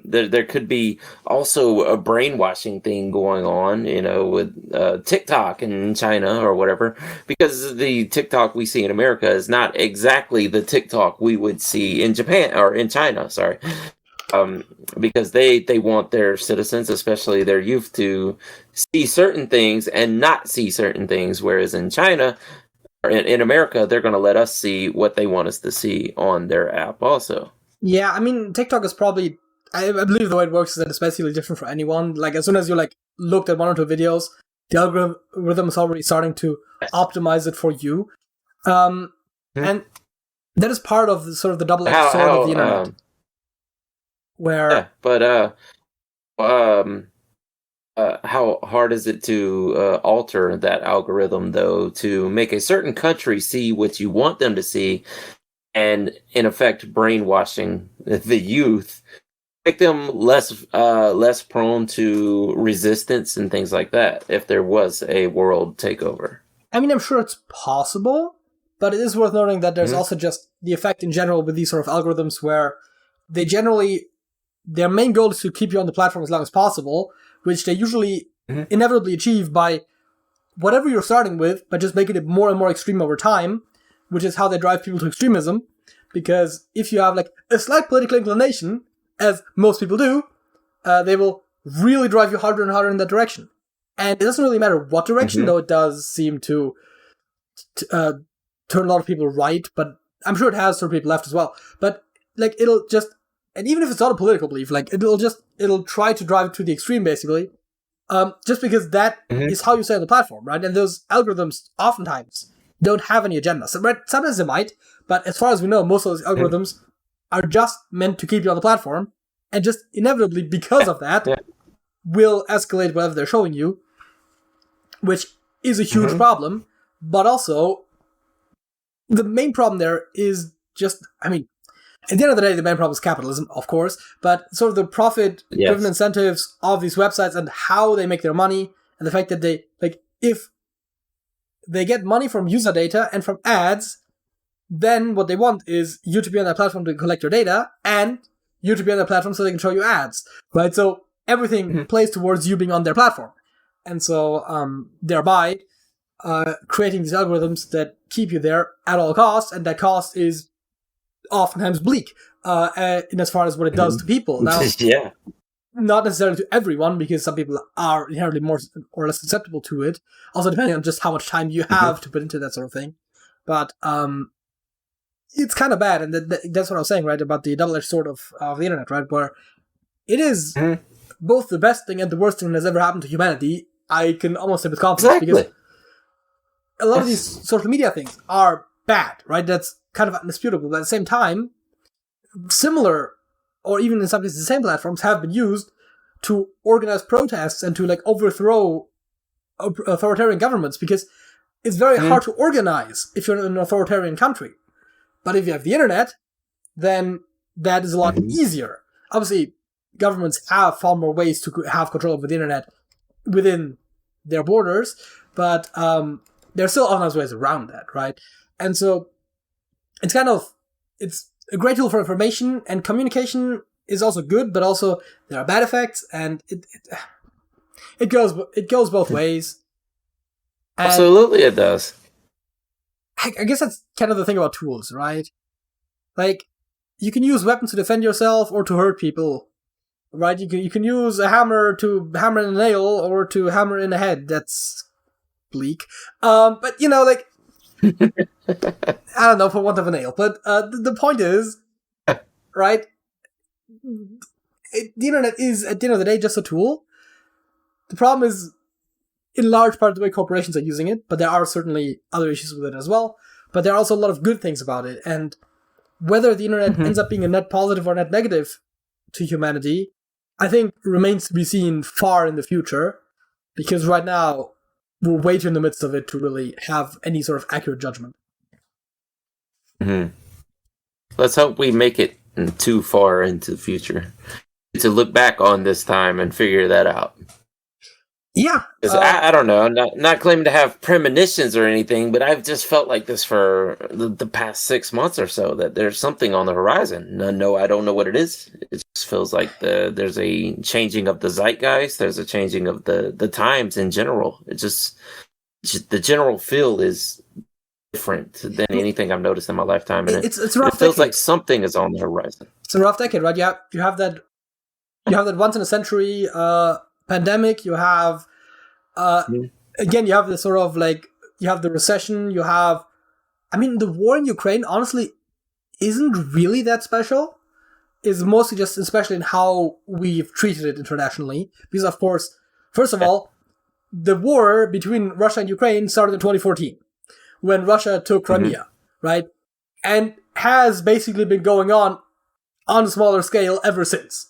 Speaker 2: there could be also a brainwashing thing going on, with TikTok in China or whatever, because the TikTok we see in America is not exactly the TikTok we would see in Japan or in China. Sorry. Because they want their citizens, especially their youth, to see certain things and not see certain things. Whereas in China, or in America, they're going to let us see what they want us to see on their app also.
Speaker 1: Yeah, I mean, TikTok is probably, I believe the way it works is that it's basically different for anyone. Like, as soon as you, like, looked at 1 or 2 videos, the algorithm is already starting to optimize it for you. And that is part of the, sort of the double-edged
Speaker 2: How
Speaker 1: sword of the internet, where
Speaker 2: yeah, but how hard is it to alter that algorithm though to make a certain country see what you want them to see, and in effect brainwashing the youth, make them less prone to resistance and things like that if there was a world takeover?
Speaker 1: I mean, I'm sure it's possible, but it is worth noting that there's also just the effect in general with these sort of algorithms where they generally, their main goal is to keep you on the platform as long as possible, which they usually inevitably achieve by whatever you're starting with, but just making it more and more extreme over time, which is how they drive people to extremism. Because if you have like a slight political inclination, as most people do, they will really drive you harder and harder in that direction. And it doesn't really matter what direction, though it does seem to turn a lot of people right, but I'm sure it has turned people left as well. But like it'll just, and even if it's not a political belief, like it'll try to drive it to the extreme, basically, just because that is how you stay on the platform, right? And those algorithms oftentimes don't have any agenda. So, right, sometimes they might, but as far as we know, most of those algorithms are just meant to keep you on the platform, and just inevitably, because of that, will escalate whatever they're showing you, which is a huge problem. But also, the main problem there is just, I mean, at the end of the day, the main problem is capitalism, of course, but sort of the profit-driven incentives of these websites and how they make their money, and the fact that they, like, if they get money from user data and from ads, then what they want is you to be on that platform to collect your data, and you to be on that platform so they can show you ads, right? So everything plays towards you being on their platform. And so, thereby, creating these algorithms that keep you there at all costs, and that cost is oftentimes bleak, in as far as what it does to people. Now, not necessarily to everyone, because some people are inherently more or less susceptible to it, also depending on just how much time you have to put into that sort of thing. But it's kind of bad, and that's what I was saying, right, about the double-edged sword of the internet, right, where it is both the best thing and the worst thing that's ever happened to humanity. I can almost say with confidence, because a lot of these social media things are bad, right? That's kind of undisputable. But at the same time, similar, or even in some cases the same platforms, have been used to organize protests and to like overthrow authoritarian governments, because it's very hard to organize if you're in an authoritarian country. But if you have the internet, then that is a lot easier. Obviously, governments have far more ways to have control over the internet within their borders, but there's still oftentimes ways around that, right? And so it's a great tool for information, and communication is also good, but also there are bad effects, and it goes both ways. And
Speaker 2: absolutely, it does.
Speaker 1: I guess that's kind of the thing about tools, right? Like, you can use weapons to defend yourself or to hurt people, right? You can use a hammer to hammer in a nail or to hammer in a head. That's bleak. But, you know, like, I don't know, for want of a nail. But the point is, right, the internet is, at the end of the day, just a tool. The problem is, in large part, the way corporations are using it, but there are certainly other issues with it as well. But there are also a lot of good things about it. And whether the internet ends up being a net positive or net negative to humanity, I think remains to be seen far in the future, because right now, we're way too in the midst of it to really have any sort of accurate judgment.
Speaker 2: Let's hope we make it too far into the future to look back on this time and figure that out.
Speaker 1: Yeah.
Speaker 2: I don't know. I'm not claiming to have premonitions or anything, but I've just felt like this for the past 6 months or so, that there's something on the horizon. No, I don't know what it is. It just feels like there's a changing of the zeitgeist. There's a changing of the times in general. It's just the general feel is different than anything I've noticed in my lifetime. And
Speaker 1: it's a rough
Speaker 2: it feels
Speaker 1: decade.
Speaker 2: like something is on the horizon.
Speaker 1: It's a rough decade, right? You have that once in a century pandemic. You have again, you have this sort of like, you have the recession. You have, I mean, the war in Ukraine honestly isn't really that special. It's mostly just, especially in how we've treated it internationally, because of course, first of all, the war between Russia and Ukraine started in 2014 when Russia took Crimea, right? And has basically been going on a smaller scale ever since.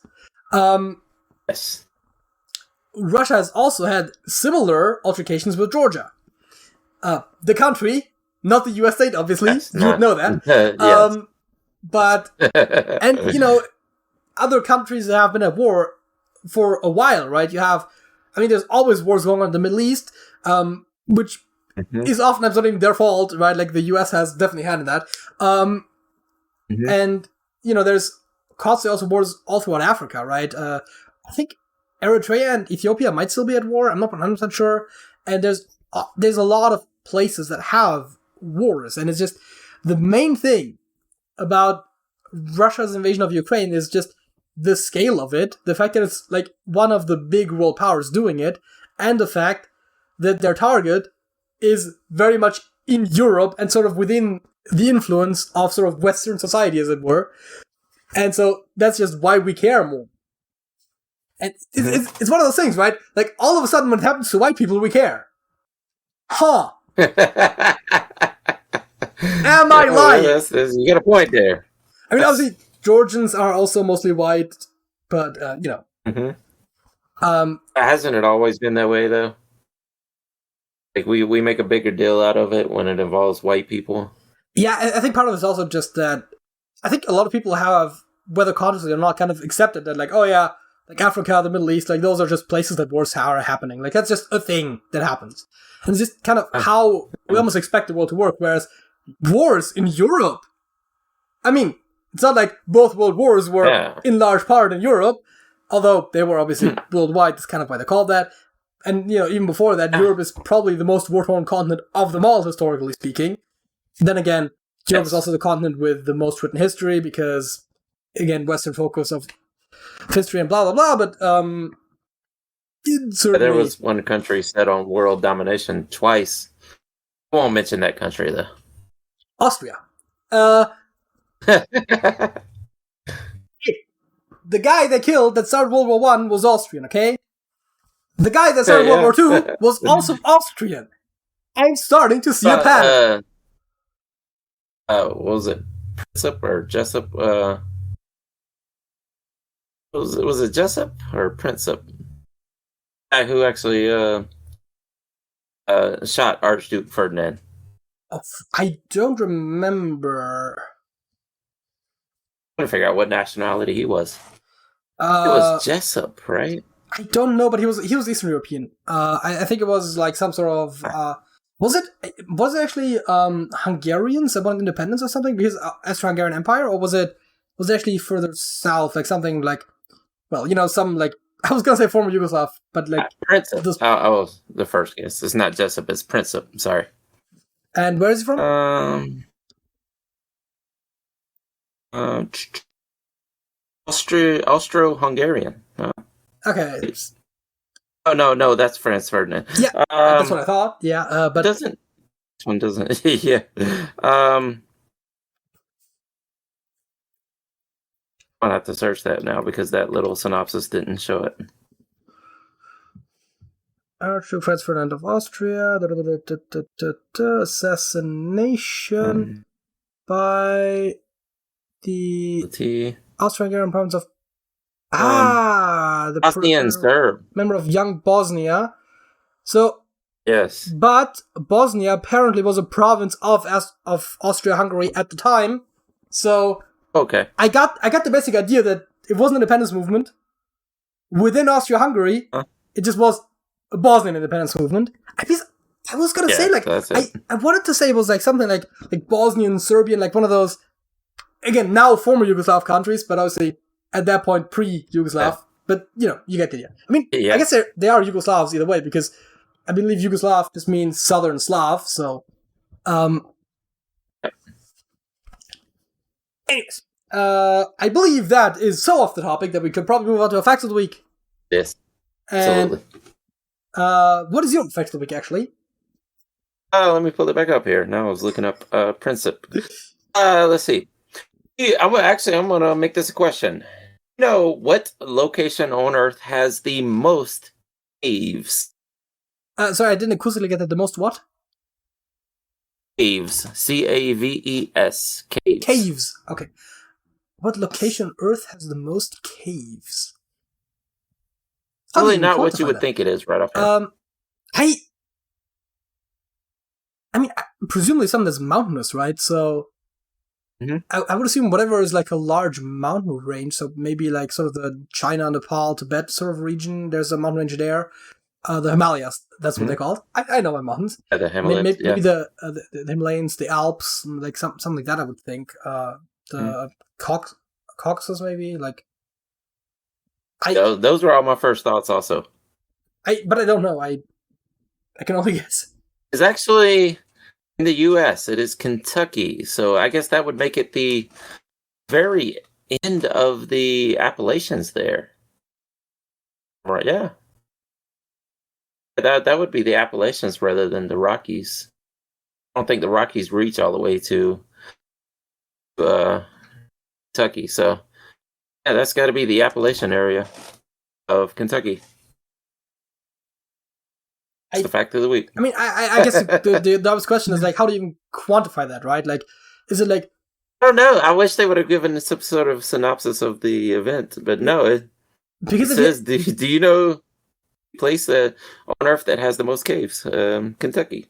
Speaker 2: Yes.
Speaker 1: Russia has also had similar altercations with Georgia. The country, not the US state, obviously.
Speaker 2: Yes,
Speaker 1: You would know that.
Speaker 2: Yes.
Speaker 1: But, and, other countries that have been at war for a while, right? There's always wars going on in the Middle East, which is oftentimes not even their fault, right? Like, the US has definitely had that. And, there's constantly also wars all throughout Africa, right? I think Eritrea and Ethiopia might still be at war. I'm not 100% sure. And there's a lot of places that have wars. And it's just the main thing about Russia's invasion of Ukraine is just the scale of it, the fact that it's like one of the big world powers doing it, and the fact that their target is very much in Europe and sort of within the influence of sort of Western society, as it were. And so that's just why we care more. And it's one of those things, right? Like, all of a sudden, when it happens to white people, we care. Huh. Am I lying?
Speaker 2: You got a point there.
Speaker 1: I mean, obviously, Georgians are also mostly white, but,
Speaker 2: Hasn't it always been that way, though? Like, we make a bigger deal out of it when it involves white people.
Speaker 1: Yeah, I think part of it is also just that I think a lot of people have, whether consciously or not, kind of accepted that, like, oh yeah, like Africa, the Middle East, like, those are just places that wars are happening. Like, that's just a thing that happens. And it's just kind of how we almost expect the world to work, whereas wars in Europe, I mean, it's not like both world wars were in large part in Europe, although they were obviously worldwide. That's kind of why they're called that. And, even before that, Europe is probably the most war-torn continent of them all, historically speaking. Then again, Europe is also the continent with the most written history because, again, Western focus of history and blah, blah, blah, but certainly...
Speaker 2: There was one country set on world domination twice. I won't mention that country, though.
Speaker 1: Austria. The guy they killed that started World War I was Austrian, okay? The guy that started World War II was also Austrian. I'm starting to see a pattern.
Speaker 2: What was it? Jessup or Jessup? Was it Jessup or Princip? Guy who actually shot Archduke Ferdinand.
Speaker 1: Oh, I don't remember.
Speaker 2: I'm trying to figure out what nationality he was. It was Jessup, right?
Speaker 1: I don't know, but he was Eastern European. I think it was like some sort of. Was it actually Hungarians that wanted independence or something because Austro-Hungarian Empire, or was it actually further south, like something like, well, some like I was gonna say former Yugoslav, but like
Speaker 2: Princip. I was the first guess. It's not Jessup, it's Princip. I'm sorry.
Speaker 1: And where is he from?
Speaker 2: Austro-Hungarian.
Speaker 1: Okay.
Speaker 2: Oh no, that's Franz Ferdinand.
Speaker 1: Yeah, that's what I thought. Yeah, but
Speaker 2: this one doesn't. Yeah. I'll have to search that now because that little synopsis didn't show it.
Speaker 1: Archduke Franz Ferdinand of Austria. Assassination by the Austro-Hungarian province of the
Speaker 2: Bosnian Serb,
Speaker 1: member of Young Bosnia. So
Speaker 2: yes,
Speaker 1: but Bosnia apparently was a province of Austria-Hungary at the time. So
Speaker 2: okay,
Speaker 1: I got the basic idea that it wasn't an independence movement within Austria-Hungary. It just was a Bosnian independence movement. I was gonna say like I wanted to say it was like something like Bosnian, Serbian, like one of those again now former Yugoslav countries, but obviously at that point pre-Yugoslav. Yeah. But you get the idea. I mean, I guess they are Yugoslavs either way because I believe Yugoslav just means Southern Slav. So, anyways, I believe that is so off the topic that we could probably move on to a facts of the week.
Speaker 2: Yes, absolutely.
Speaker 1: What is your fact of the week, actually?
Speaker 2: Let me pull it back up here. Now I was looking up Princip. Let's see. I'm going to make this a question. You know what location on Earth has the most caves?
Speaker 1: Sorry, I didn't acoustically get that. The most what?
Speaker 2: Caves. Caves. Caves.
Speaker 1: Caves. Okay. What location on Earth has the most caves?
Speaker 2: Probably not what you would think it is right off.
Speaker 1: I mean, presumably something that's mountainous, right? So I would assume whatever is like a large mountain range. So maybe like sort of the China, Nepal, Tibet sort of region. There's a mountain range there. The Himalayas, that's what they're called. I know my mountains.
Speaker 2: The Himalayas,
Speaker 1: maybe the Himalayas, the Alps, like something like that. I would think. The Caucasus, maybe like.
Speaker 2: Those were all my first thoughts, also.
Speaker 1: But I don't know. I can only guess.
Speaker 2: It's actually in the U.S. It is Kentucky, so I guess that would make it the very end of the Appalachians there. Right? Yeah. That would be the Appalachians rather than the Rockies. I don't think the Rockies reach all the way to Kentucky. So, yeah, that's got to be the Appalachian area of Kentucky. That's the fact of the week.
Speaker 1: I mean, I guess the obvious question is like, how do you even quantify that, right? Like, is it like...
Speaker 2: I don't know. I wish they would have given some sort of synopsis of the event, but no. It says, do you know... place on Earth that has the most caves, Kentucky.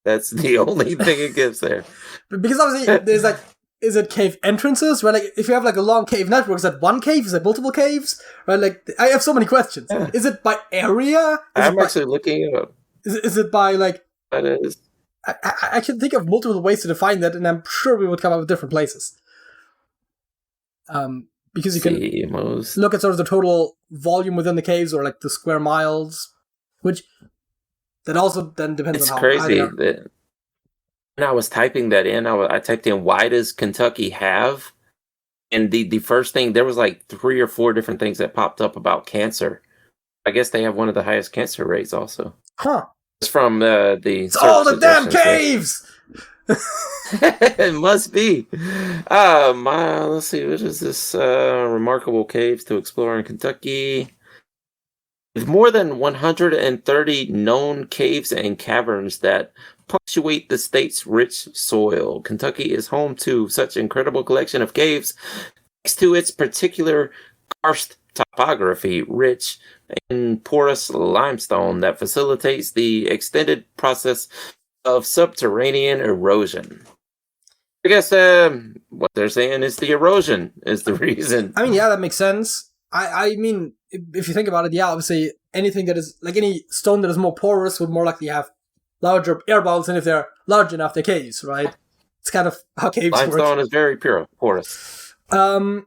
Speaker 2: That's the only thing it gives there.
Speaker 1: Because obviously there's like, is it cave entrances? Right, like if you have like a long cave network, is that one cave? Is that multiple caves? Right, like I have so many questions. Yeah. Is it by area?
Speaker 2: I'm actually looking it up.
Speaker 1: Is it by like?
Speaker 2: That is.
Speaker 1: I can think of multiple ways to define that, and I'm sure we would come up with different places. Because you can look at sort of the total volume within the caves, or like the square miles, which that also then depends on how.
Speaker 2: It's crazy that when I was typing that in, I typed in "why does Kentucky have," and the first thing there was like 3 or 4 different things that popped up about cancer. I guess they have one of the highest cancer rates, also.
Speaker 1: Huh?
Speaker 2: It's from the.
Speaker 1: It's all the damn caves.
Speaker 2: It must be. Let's see. What is this? Remarkable caves to explore in Kentucky. With more than 130 known caves and caverns that punctuate the state's rich soil, Kentucky is home to such incredible collection of caves, thanks to its particular karst topography, rich in porous limestone that facilitates the extended process of subterranean erosion. I guess what they're saying is the erosion is the reason.
Speaker 1: I mean, yeah, that makes sense. I mean, if you think about it, yeah, obviously anything that is, like any stone that is more porous would more likely have larger air bubbles, and if they're large enough, they're caves, right? It's kind of how caves work.
Speaker 2: Limestone is very porous.
Speaker 1: My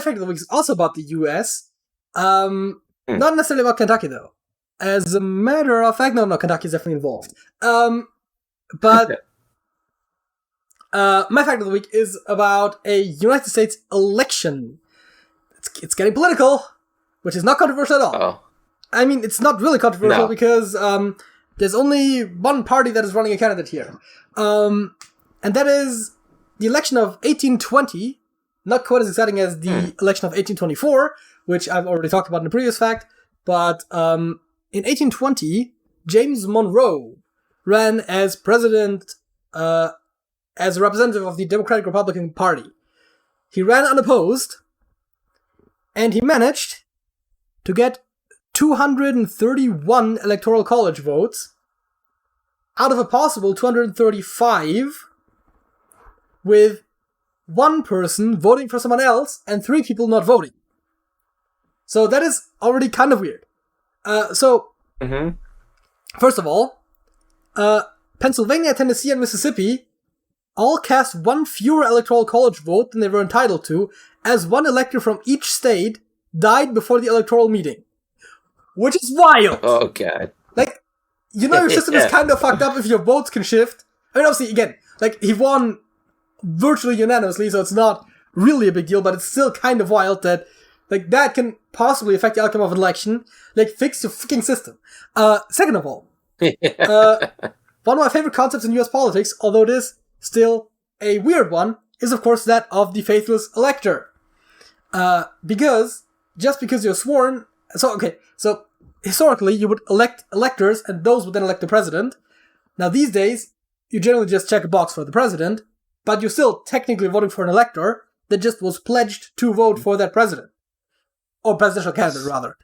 Speaker 1: fact of the week is also about the U.S. Not necessarily about Kentucky, though. As a matter of fact, no, Kentucky is definitely involved. But my fact of the week is about a United States election. It's getting political, which is not controversial at all.
Speaker 2: Oh.
Speaker 1: I mean, it's not really controversial because there's only one party that is running a candidate here. And that is the election of 1820, not quite as exciting as the election of 1824, which I've already talked about in the previous fact, but in 1820, James Monroe ran as president, as a representative of the Democratic Republican Party. He ran unopposed, and he managed to get 231 Electoral College votes out of a possible 235, with one person voting for someone else and 3 people not voting. So that is already kind of weird. First of all, Pennsylvania, Tennessee, and Mississippi all cast one fewer Electoral College vote than they were entitled to, as one elector from each state died before the electoral meeting. Which is wild!
Speaker 2: Oh, God.
Speaker 1: Like, you know your system is kind of fucked up if your votes can shift. I mean, obviously, again, like, he won virtually unanimously, so it's not really a big deal, but it's still kind of wild that, like, that can possibly affect the outcome of an election. Like, fix your fucking system. Second of all, one of my favorite concepts in US politics, although it is still a weird one, is of course that of the faithless elector. Because, just because you're sworn... So historically, you would elect electors, and those would then elect the president. Now, these days, you generally just check a box for the president, but you're still technically voting for an elector that just was pledged to vote for that president. Or presidential candidate, rather.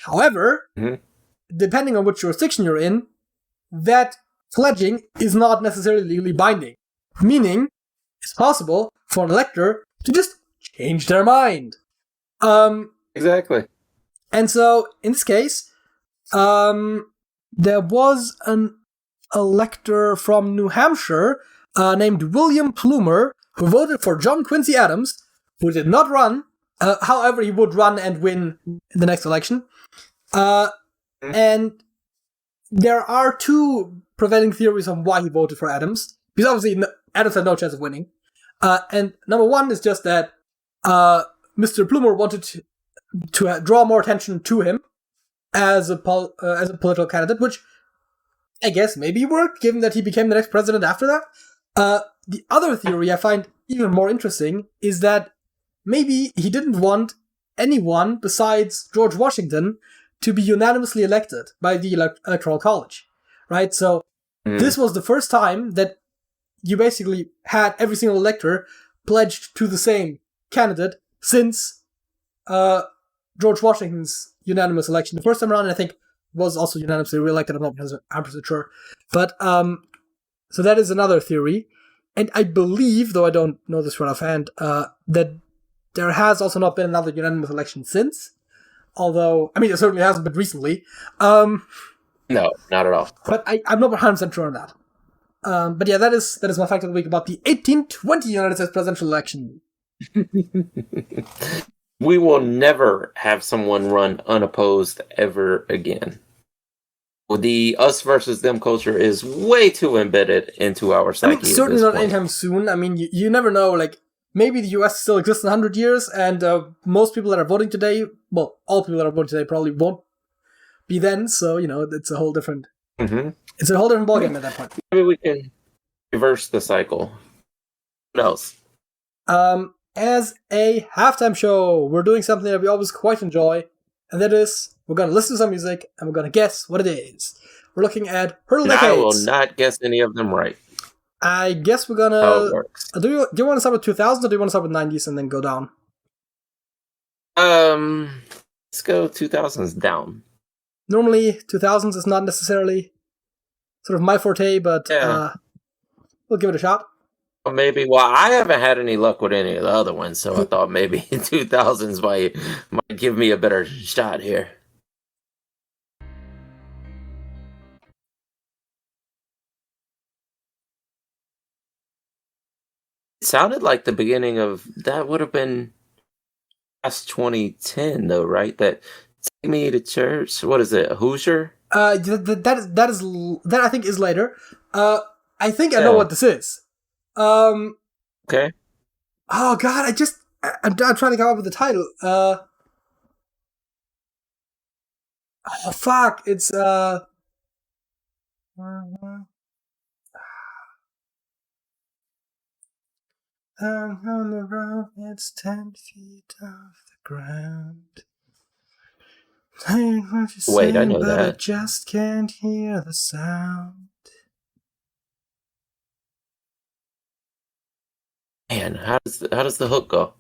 Speaker 1: However, depending on which jurisdiction you're in, that pledging is not necessarily legally binding. Meaning, it's possible for an elector to just change their mind.
Speaker 2: Exactly.
Speaker 1: And so, in this case, there was an elector from New Hampshire named William Plumer who voted for John Quincy Adams, who did not run. However, he would run and win the next election. And there are two prevailing theories on why he voted for Adams. Because obviously, Adams had no chance of winning. And number one is just that Mr. Plumer wanted to draw more attention to him as a political candidate, which I guess maybe worked, given that he became the next president after that. The other theory I find even more interesting is that maybe he didn't want anyone besides George Washington to be unanimously elected by the Electoral College, right? So this was the first time that you basically had every single elector pledged to the same candidate since George Washington's unanimous election. The first time around, I think, was also unanimously re-elected. I'm not 100% sure. But, so that is another theory. And I believe, though I don't know this right offhand, that there has also not been another unanimous election since. Although, I mean, it certainly hasn't been recently.
Speaker 2: No, not at all.
Speaker 1: But I'm not 100% sure on that. But yeah, that is my fact of the week about the 1820 United States presidential election.
Speaker 2: We will never have someone run unopposed ever again. The us versus them culture is way too embedded into our psyche.
Speaker 1: I mean, certainly not anytime soon. I mean, you never know. Like, maybe the US still exists in 100 years, and most people that are voting today, well, all people that are voting today probably won't be then. So, it's a whole different... It's a whole different ballgame at that point.
Speaker 2: Maybe we can reverse the cycle. What else?
Speaker 1: As a halftime show, we're doing something that we always quite enjoy, and that is, we're going to listen to some music, and we're going to guess what it is. We're looking at Hurdle Decades.
Speaker 2: I will not guess any of them right.
Speaker 1: I guess we're going to... Do you want to start with 2000s, or do you want to start with 90s and then go down?
Speaker 2: Let's go 2000s down.
Speaker 1: Normally, 2000s is not necessarily sort of my forte, but we'll give it a shot.
Speaker 2: Maybe. Well, I haven't had any luck with any of the other ones, so I thought maybe 2000s might give me a better shot here. It sounded like the beginning of that would have been past 2010, though, right? That Take Me to Church. What is it? A Hoosier?
Speaker 1: That I think is later. I think I know what this is.
Speaker 2: Okay.
Speaker 1: Oh God, I'm trying to come up with the title. Oh fuck! It's I'm on the road. It's 10 feet off the ground.
Speaker 2: Wait, I know that.
Speaker 1: I just can't hear the sound.
Speaker 2: Man, how does the hook go?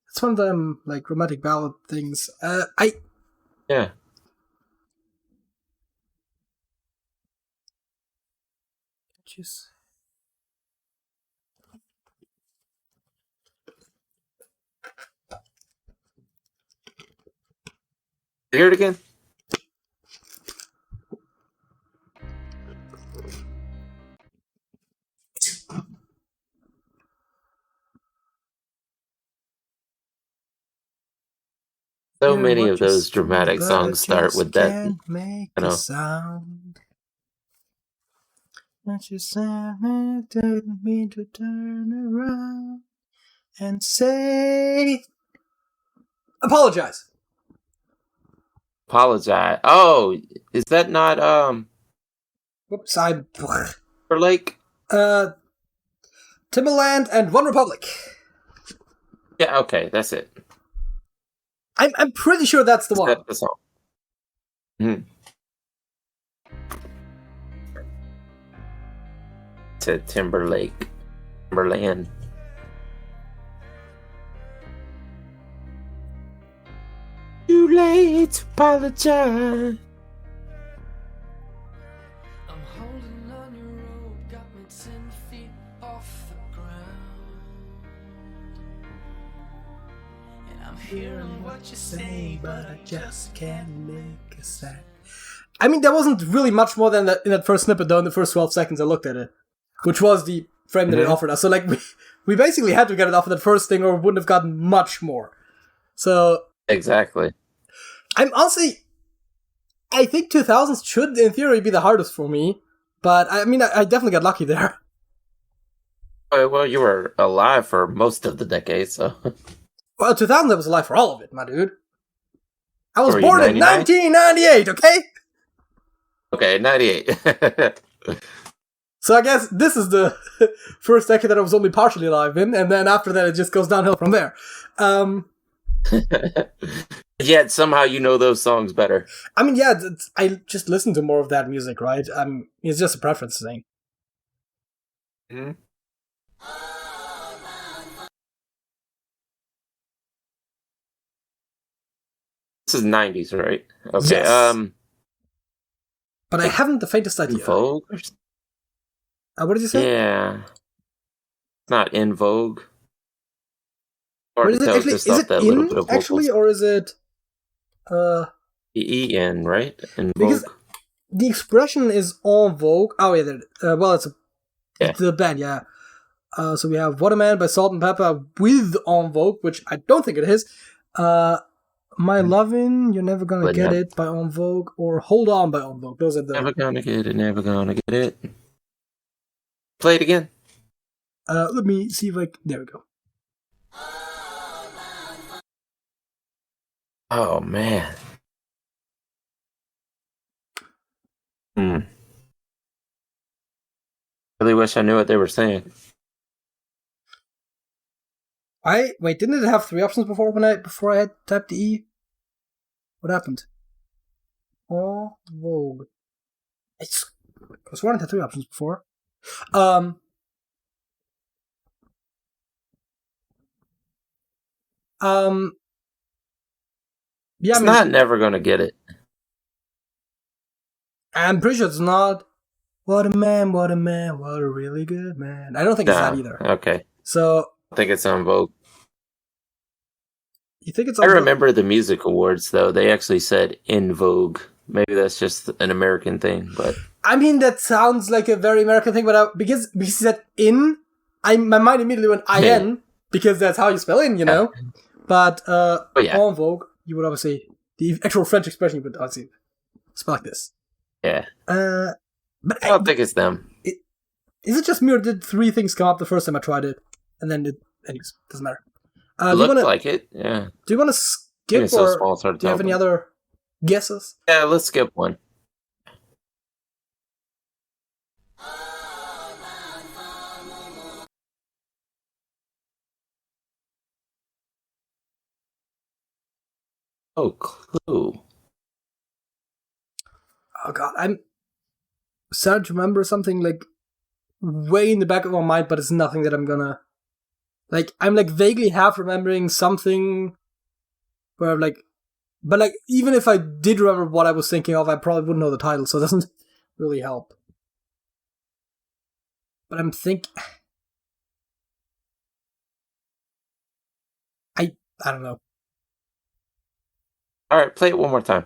Speaker 1: It's one of them like romantic ballad things.
Speaker 2: Yeah.
Speaker 1: Just...
Speaker 2: Hear it again? So many of those dramatic songs start with that.
Speaker 1: Sound. That you said I didn't mean to turn around and say apologize.
Speaker 2: Apologize. Oh, is that not
Speaker 1: Whoops,
Speaker 2: for Lake?
Speaker 1: Timbaland and One Republic.
Speaker 2: Yeah, okay, that's it.
Speaker 1: I'm pretty sure that's the one.
Speaker 2: That's the song. to Timberland. Too late to apologize.
Speaker 3: I'm holding on your rope, got me 10 feet off the ground. And I'm hearing what you say, but I just can't make a sound.
Speaker 1: I mean, there wasn't really much more than that in that first snippet, though, in the first 12 seconds I looked at it, which was the frame that it offered us. So, like, we basically had to get it off of that first thing, or we wouldn't have gotten much more. So...
Speaker 2: Exactly.
Speaker 1: I'm honestly... I think 2000s should, in theory, be the hardest for me, but, I mean, I definitely got lucky there.
Speaker 2: Well, you were alive for most of the decade, so...
Speaker 1: Well, 2000, I was alive for all of it, my dude. I was
Speaker 2: Were you
Speaker 1: born in
Speaker 2: 99?
Speaker 1: 1998, okay?
Speaker 2: Okay, 98.
Speaker 1: So I guess this is the first decade that I was only partially alive in, and then after that it just goes downhill from there.
Speaker 2: Yet somehow you know those songs better.
Speaker 1: I mean, yeah, I just listen to more of that music, right? It's just a preference thing.
Speaker 2: Mm-hmm. This is 90s, right? Okay.
Speaker 1: Yes. But I haven't the faintest idea.
Speaker 2: In Vogue?
Speaker 1: What did you say?
Speaker 2: Yeah. It's not In Vogue.
Speaker 1: Or is it actually, is it in, actually, or is it...
Speaker 2: E-N, right? In
Speaker 1: because
Speaker 2: Vogue.
Speaker 1: The expression is En Vogue. Oh, yeah, well, it's the band, yeah. So we have What a Man by Salt and Pepper with En Vogue, which I don't think it is. My Lovin', You're Never Gonna Get It by En Vogue, or Hold On by En Vogue. Those are the...
Speaker 2: Never gonna get it, never gonna get it. Play it again.
Speaker 1: Let me see if I... There we go.
Speaker 2: Oh, man. Really wish I knew what they were saying.
Speaker 1: Wait, didn't it have 3 options before I had typed the E? What happened? En Vogue. I sworn it had 3 options before. Yeah,
Speaker 2: It's not Never Gonna Get It.
Speaker 1: I'm pretty sure it's not. What a man, what a man, what a really good man. I don't think it's that either.
Speaker 2: Okay.
Speaker 1: So...
Speaker 2: I think it's En Vogue.
Speaker 1: You think it's
Speaker 2: I remember the music awards, though. They actually said In Vogue. Maybe that's just an American thing, but...
Speaker 1: I mean, that sounds like a very American thing, but because he said in, my mind immediately went IN, because that's how you spell in, you know? But En Vogue, you would obviously... The actual French expression, you would obviously spell like this.
Speaker 2: Yeah.
Speaker 1: But
Speaker 2: I don't think it's them.
Speaker 1: Is it just me, or did 3 things come up the first time I tried it? And then anyways, doesn't matter.
Speaker 2: It looked like it, yeah.
Speaker 1: Do you want to skip, or
Speaker 2: small,
Speaker 1: do you have any other guesses?
Speaker 2: Yeah, let's skip one. Oh, Clue.
Speaker 1: Oh god, I'm starting to remember something like way in the back of my mind, but it's nothing that I'm gonna... Like, I'm like vaguely half remembering something where I'm like... But like, even if I did remember what I was thinking of, I probably wouldn't know the title, so it doesn't really help. But I'm I don't know.
Speaker 2: Alright, play it one more time.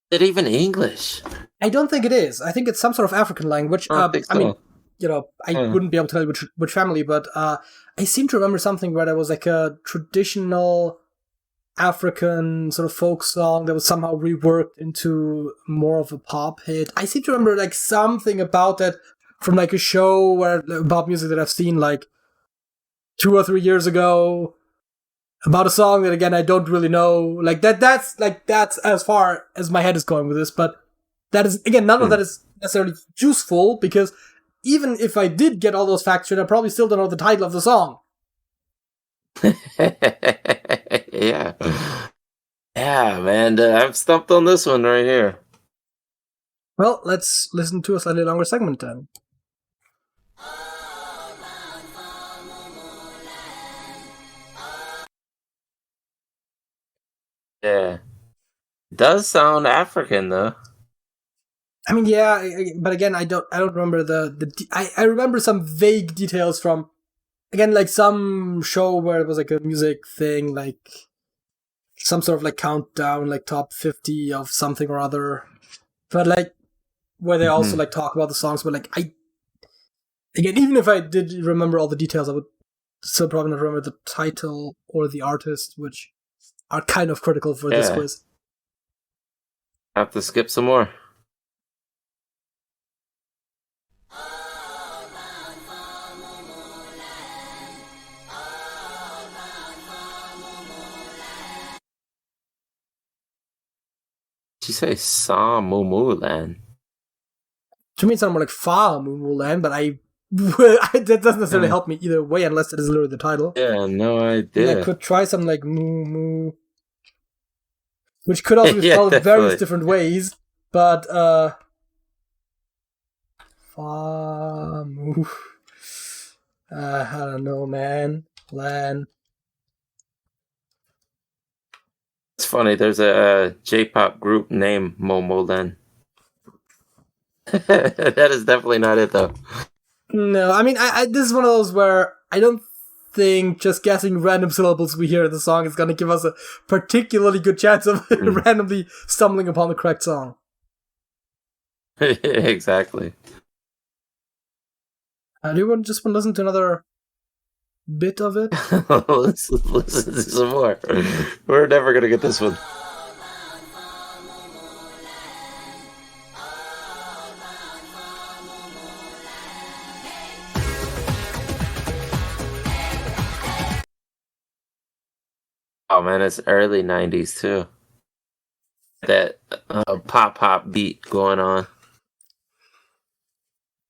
Speaker 2: Is it even English?
Speaker 1: I don't think it is. I think it's some sort of African language. I mean, you know, I wouldn't be able to tell you which family, but I seem to remember something where there was like a traditional African sort of folk song that was somehow reworked into more of a pop hit. I seem to remember like something about that from like a show about music that I've seen like 2 or 3 years ago. About a song that, again, I don't really know. Like, that's as far as my head is going with this, but that is, again, none of that is necessarily useful, because even if I did get all those facts right, I probably still don't know the title of the song.
Speaker 2: Yeah. Yeah, man, I'm stumped on this one right here.
Speaker 1: Well, let's listen to a slightly longer segment then.
Speaker 2: Yeah, does sound African though.
Speaker 1: I mean, yeah, but again, I don't remember I remember some vague details from, again, like some show where it was like a music thing, like some sort of like countdown, like top 50 of something or other. But like, where they also like talk about the songs, but like, again, even if I did remember all the details, I would still probably not remember the title or the artist, which are kind of critical for this quiz.
Speaker 2: Have to skip some more. Did you say Samumulan?
Speaker 1: To me, it sounded more like Fa Mulan, but that doesn't necessarily help me either way, unless it is literally the title.
Speaker 2: Yeah, no idea.
Speaker 1: And I could try something like Moo Moo, which could also be spelled various different ways, but Fa Moo. I don't know, man. Lan.
Speaker 2: It's funny. There's a J-pop group named Momoland. That is definitely not it, though.
Speaker 1: No, I mean, this is one of those where I don't think just guessing random syllables we hear in the song is going to give us a particularly good chance of randomly stumbling upon the correct song.
Speaker 2: Exactly.
Speaker 1: Do you just want to listen to another bit of it?
Speaker 2: Let's listen to some more. We're never going to get this one. Oh man, it's early 90s too. That pop beat going on.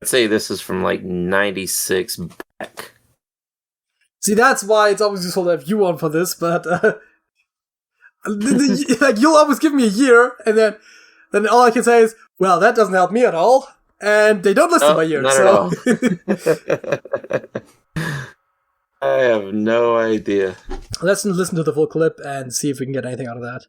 Speaker 2: I'd say this is from like 96 back.
Speaker 1: See, that's why it's always useful to have you on for this, but like you'll always give me a year, and then all I can say is, well, that doesn't help me at all, and they don't listen to my year, so...
Speaker 2: I have no idea.
Speaker 1: Let's listen to the full clip and see if we can get anything out of that.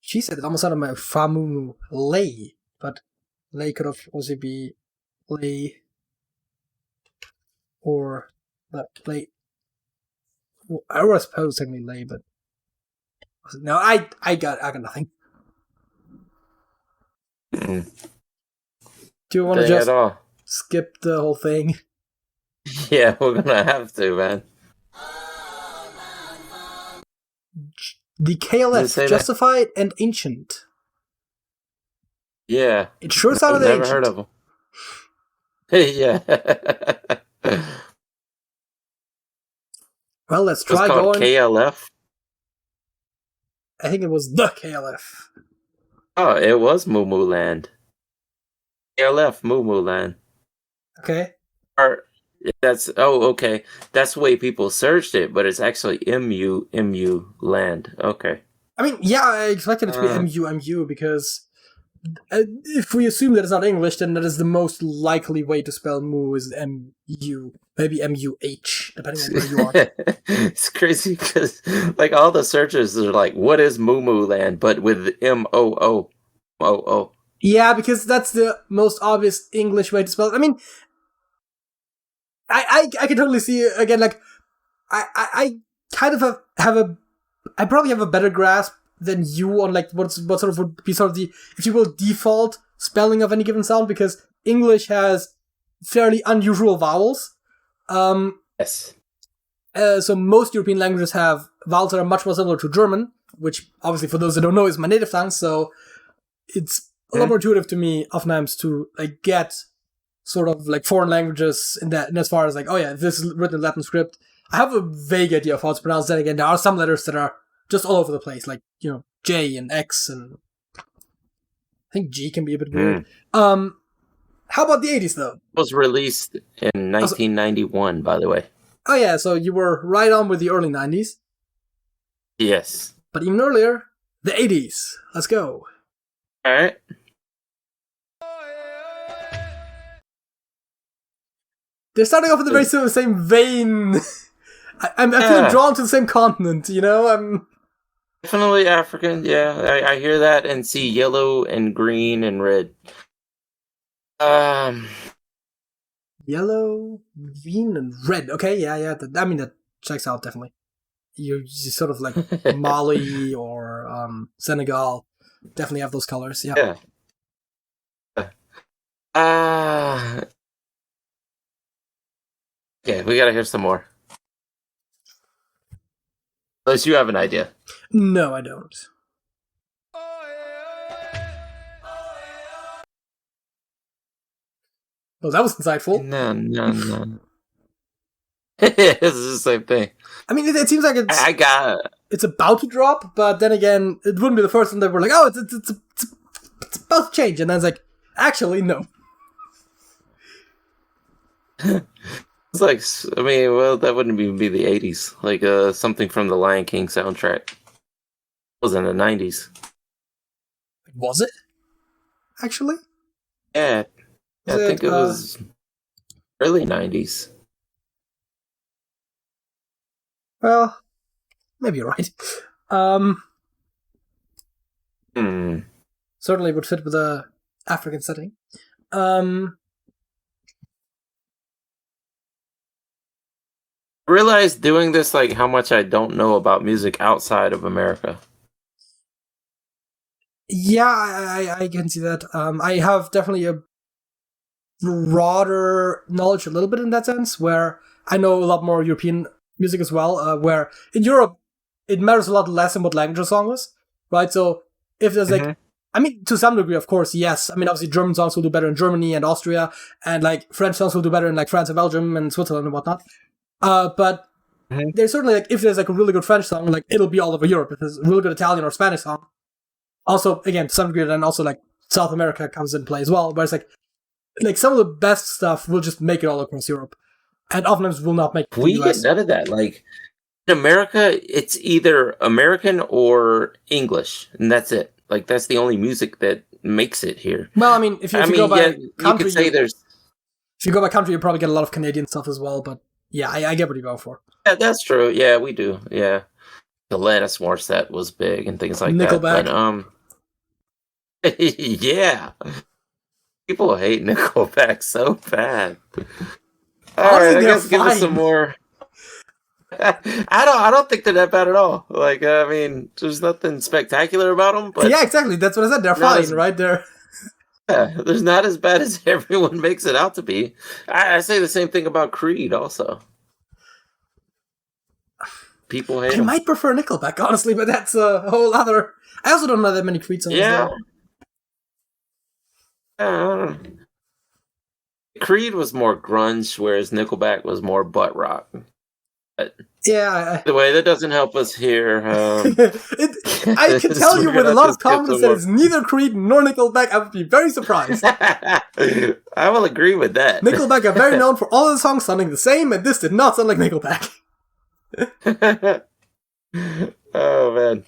Speaker 1: She said it almost sounded like Famu Lay, but Lay could also be Lay or Lay. Well, I was supposed to technically Lay, but no, I got nothing. Do you want to just skip the whole thing?
Speaker 2: Yeah, we're gonna have to, man.
Speaker 1: The KLF, Justified and Ancient.
Speaker 2: Yeah.
Speaker 1: It sure sounded ancient.
Speaker 2: Never heard of them. Yeah.
Speaker 1: Well, let's try going.
Speaker 2: KLF?
Speaker 1: I think it was the KLF.
Speaker 2: Oh, it was Moo Moo Land. KLF, Moo Moo Land.
Speaker 1: Okay.
Speaker 2: Okay. That's the way people searched it, but it's actually MU Land. Okay.
Speaker 1: I mean, yeah, I expected it to be MU because if we assume that it's not English, then that is the most likely way to spell moo is MU. Maybe MUH, depending on where you are.
Speaker 2: It's crazy because like all the searches are like, what is Moo Moo Land? But with MOO.
Speaker 1: Yeah, because that's the most obvious English way to spell it. I mean, I can totally see it again. Like, I kind of I probably have a better grasp than you on like what sort of would be sort of the, if you will, default spelling of any given sound, because English has fairly unusual vowels.
Speaker 2: Yes.
Speaker 1: So most European languages have vowels that are much more similar to German, which obviously for those that don't know is my native tongue. So it's a lot more intuitive to me oftentimes to like get sort of like foreign languages in that, and as far as like, oh yeah, this is written in Latin script, I have a vague idea of how it's pronounced. Then again, there are some letters that are just all over the place, like, J and X, and I think G can be a bit weird. How about the 80s, though?
Speaker 2: It was released in 1991, by the way.
Speaker 1: Oh, yeah, so you were right on with the early 90s.
Speaker 2: Yes.
Speaker 1: But even earlier, the 80s. Let's go.
Speaker 2: All right.
Speaker 1: They're starting off with the very same vein. I'm feeling drawn to the same continent, I'm
Speaker 2: definitely African. Yeah, I hear that and see yellow and green and red.
Speaker 1: Yellow, green, and red. Okay, yeah. That checks out definitely. You sort of like Mali or Senegal. Definitely have those colors. Yeah.
Speaker 2: Okay, we gotta hear some more. Unless you have an idea.
Speaker 1: No, I don't. Well, that was insightful.
Speaker 2: No. It's the same thing.
Speaker 1: I mean, it seems like
Speaker 2: I got it.
Speaker 1: It's about to drop, but then again, it wouldn't be the first one that we're like, oh, it's about to change, and then it's like, actually, no.
Speaker 2: It's like, that wouldn't even be the 80s. Like, something from the Lion King soundtrack. It was in the 90s.
Speaker 1: Was it? Actually?
Speaker 2: Yeah. I think it was early 90s.
Speaker 1: Well, maybe you're right. Certainly would fit with the African setting.
Speaker 2: I realized doing this, like, how much I don't know about music outside of America.
Speaker 1: Yeah, I can see that. I have definitely a broader knowledge a little bit in that sense, where I know a lot more European music as well, where in Europe, it matters a lot less in what language a song is, right? So if there's like, to some degree, of course, yes. Obviously German songs will do better in Germany and Austria, and like French songs will do better in like France and Belgium and Switzerland and whatnot. But there's certainly like, if there's like a really good French song, like it'll be all over Europe. If there's a really good Italian or Spanish song, also again to some degree, then also like South America comes into play as well, where it's like some of the best stuff will just make it all across Europe, and oftentimes will not make it.
Speaker 2: We get none of that. Like in America, it's either American or English, and that's it. Like that's the only music that makes it here.
Speaker 1: Well, if you go by country,
Speaker 2: you could say there's.
Speaker 1: If you go by country, you probably get a lot of Canadian stuff as well. But yeah, I get what you go for.
Speaker 2: Yeah, that's true. Yeah, we do. Yeah, the Alanis Morissette was big and things like
Speaker 1: Nickelback.
Speaker 2: That. But yeah. People hate Nickelback so bad. Alright, I guess give us some more. I don't think they're that bad at all. Like, there's nothing spectacular about them. But
Speaker 1: yeah, exactly. That's what I said. They're fine, right?
Speaker 2: There's not as bad as everyone makes it out to be. I say the same thing about Creed also. People hate them.
Speaker 1: I might prefer Nickelback, honestly, but that's a whole other... I also don't know that many Creed songs.
Speaker 2: Yeah. Creed was more grunge, whereas Nickelback was more butt rock. But
Speaker 1: yeah.
Speaker 2: The way that doesn't help us here.
Speaker 1: I can tell you with a lot of confidence that it's neither Creed nor Nickelback. I would be very surprised.
Speaker 2: I will agree with that.
Speaker 1: Nickelback are very known for all of the songs sounding the same, and this did not sound like Nickelback.
Speaker 2: Oh man.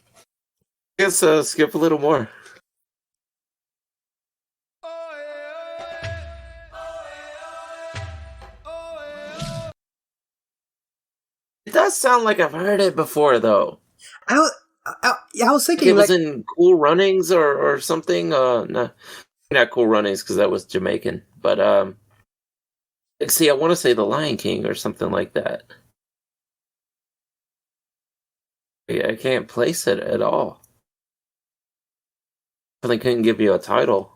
Speaker 2: I guess skip a little more. It does sound like I've heard it before, though.
Speaker 1: I was thinking
Speaker 2: it was in Cool Runnings or something. No, not Cool Runnings because that was Jamaican. But see, I want to say The Lion King or something like that. I can't place it at all. I couldn't give you a title.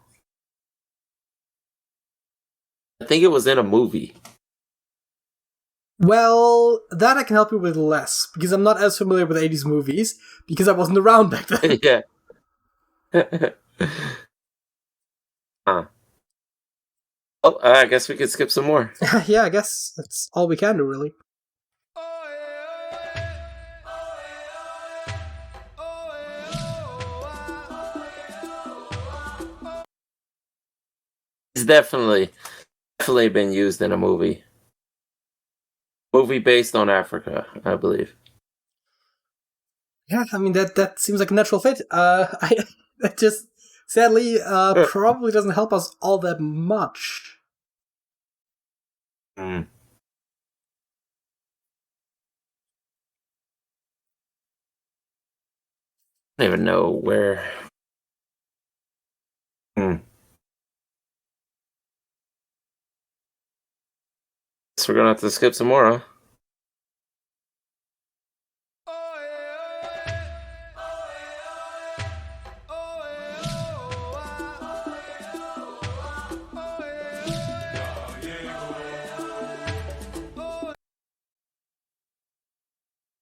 Speaker 2: I think it was in a movie.
Speaker 1: Well, that I can help you with less, because I'm not as familiar with 80s movies, because I wasn't around back then.
Speaker 2: Yeah. Oh, I guess we could skip some more.
Speaker 1: Yeah, I guess that's all we can do, really.
Speaker 2: It's definitely been used in a movie. Movie based on Africa, I believe.
Speaker 1: Yeah, I mean that seems like a natural fit. I that just sadly probably doesn't help us all that much.
Speaker 2: Mm. I don't even know where. Hmm. So we're gonna have to skip some more, huh?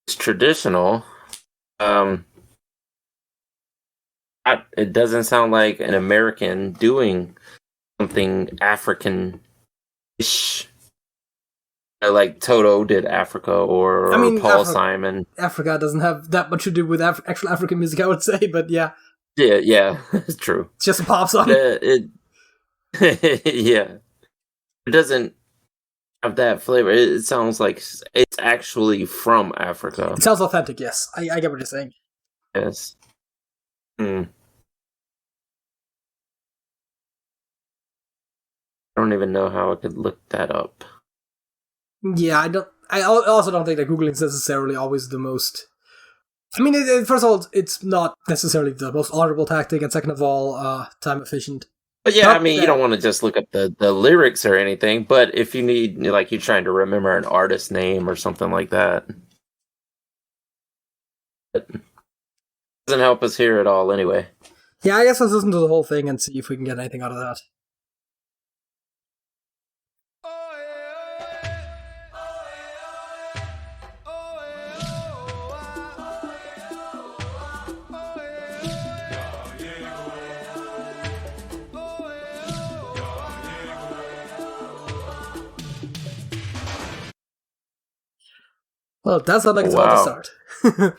Speaker 2: It's traditional. Um, it doesn't sound like an American doing something African-ish. Like Toto did Africa,
Speaker 1: I
Speaker 2: or
Speaker 1: mean,
Speaker 2: Paul Simon.
Speaker 1: Africa doesn't have that much to do with actual African music, I would say, but yeah,
Speaker 2: Yeah, it's true.
Speaker 1: it's just a pop song.
Speaker 2: It yeah, it doesn't have that flavor. It sounds like it's actually from Africa.
Speaker 1: It sounds authentic, yes. I get what you're saying.
Speaker 2: Yes. Hmm. I don't even know how I could look that up.
Speaker 1: Yeah, I also don't think that Googling is necessarily always the most. I mean, first of all, it's not necessarily the most honorable tactic, and second of all, time efficient.
Speaker 2: But yeah,
Speaker 1: Not
Speaker 2: I mean, you don't want to just look up the lyrics or anything, but if you need, like, you're trying to remember an artist name or something like that, it doesn't help us here at all anyway.
Speaker 1: Yeah, I guess let's listen to the whole thing and see if we can get anything out of that. Well, that's not like it's about to start.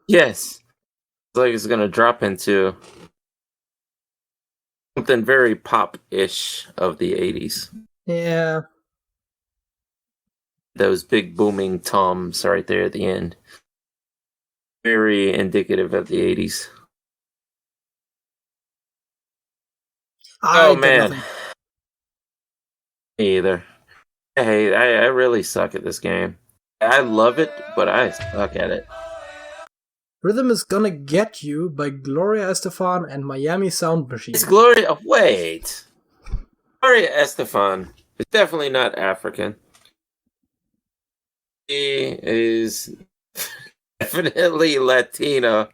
Speaker 2: Yes. It's like it's going to drop into something very pop-ish of the 80s.
Speaker 1: Yeah.
Speaker 2: Those big booming toms right there at the end. Very indicative of the 80s. Oh, man.
Speaker 1: Nothing.
Speaker 2: Me either. I really suck at this game. I love it, but I suck at it.
Speaker 1: Rhythm is Gonna Get You by Gloria Estefan and Miami Sound Machine.
Speaker 2: It's Gloria. Wait. Gloria Estefan is definitely not African. She is definitely Latina.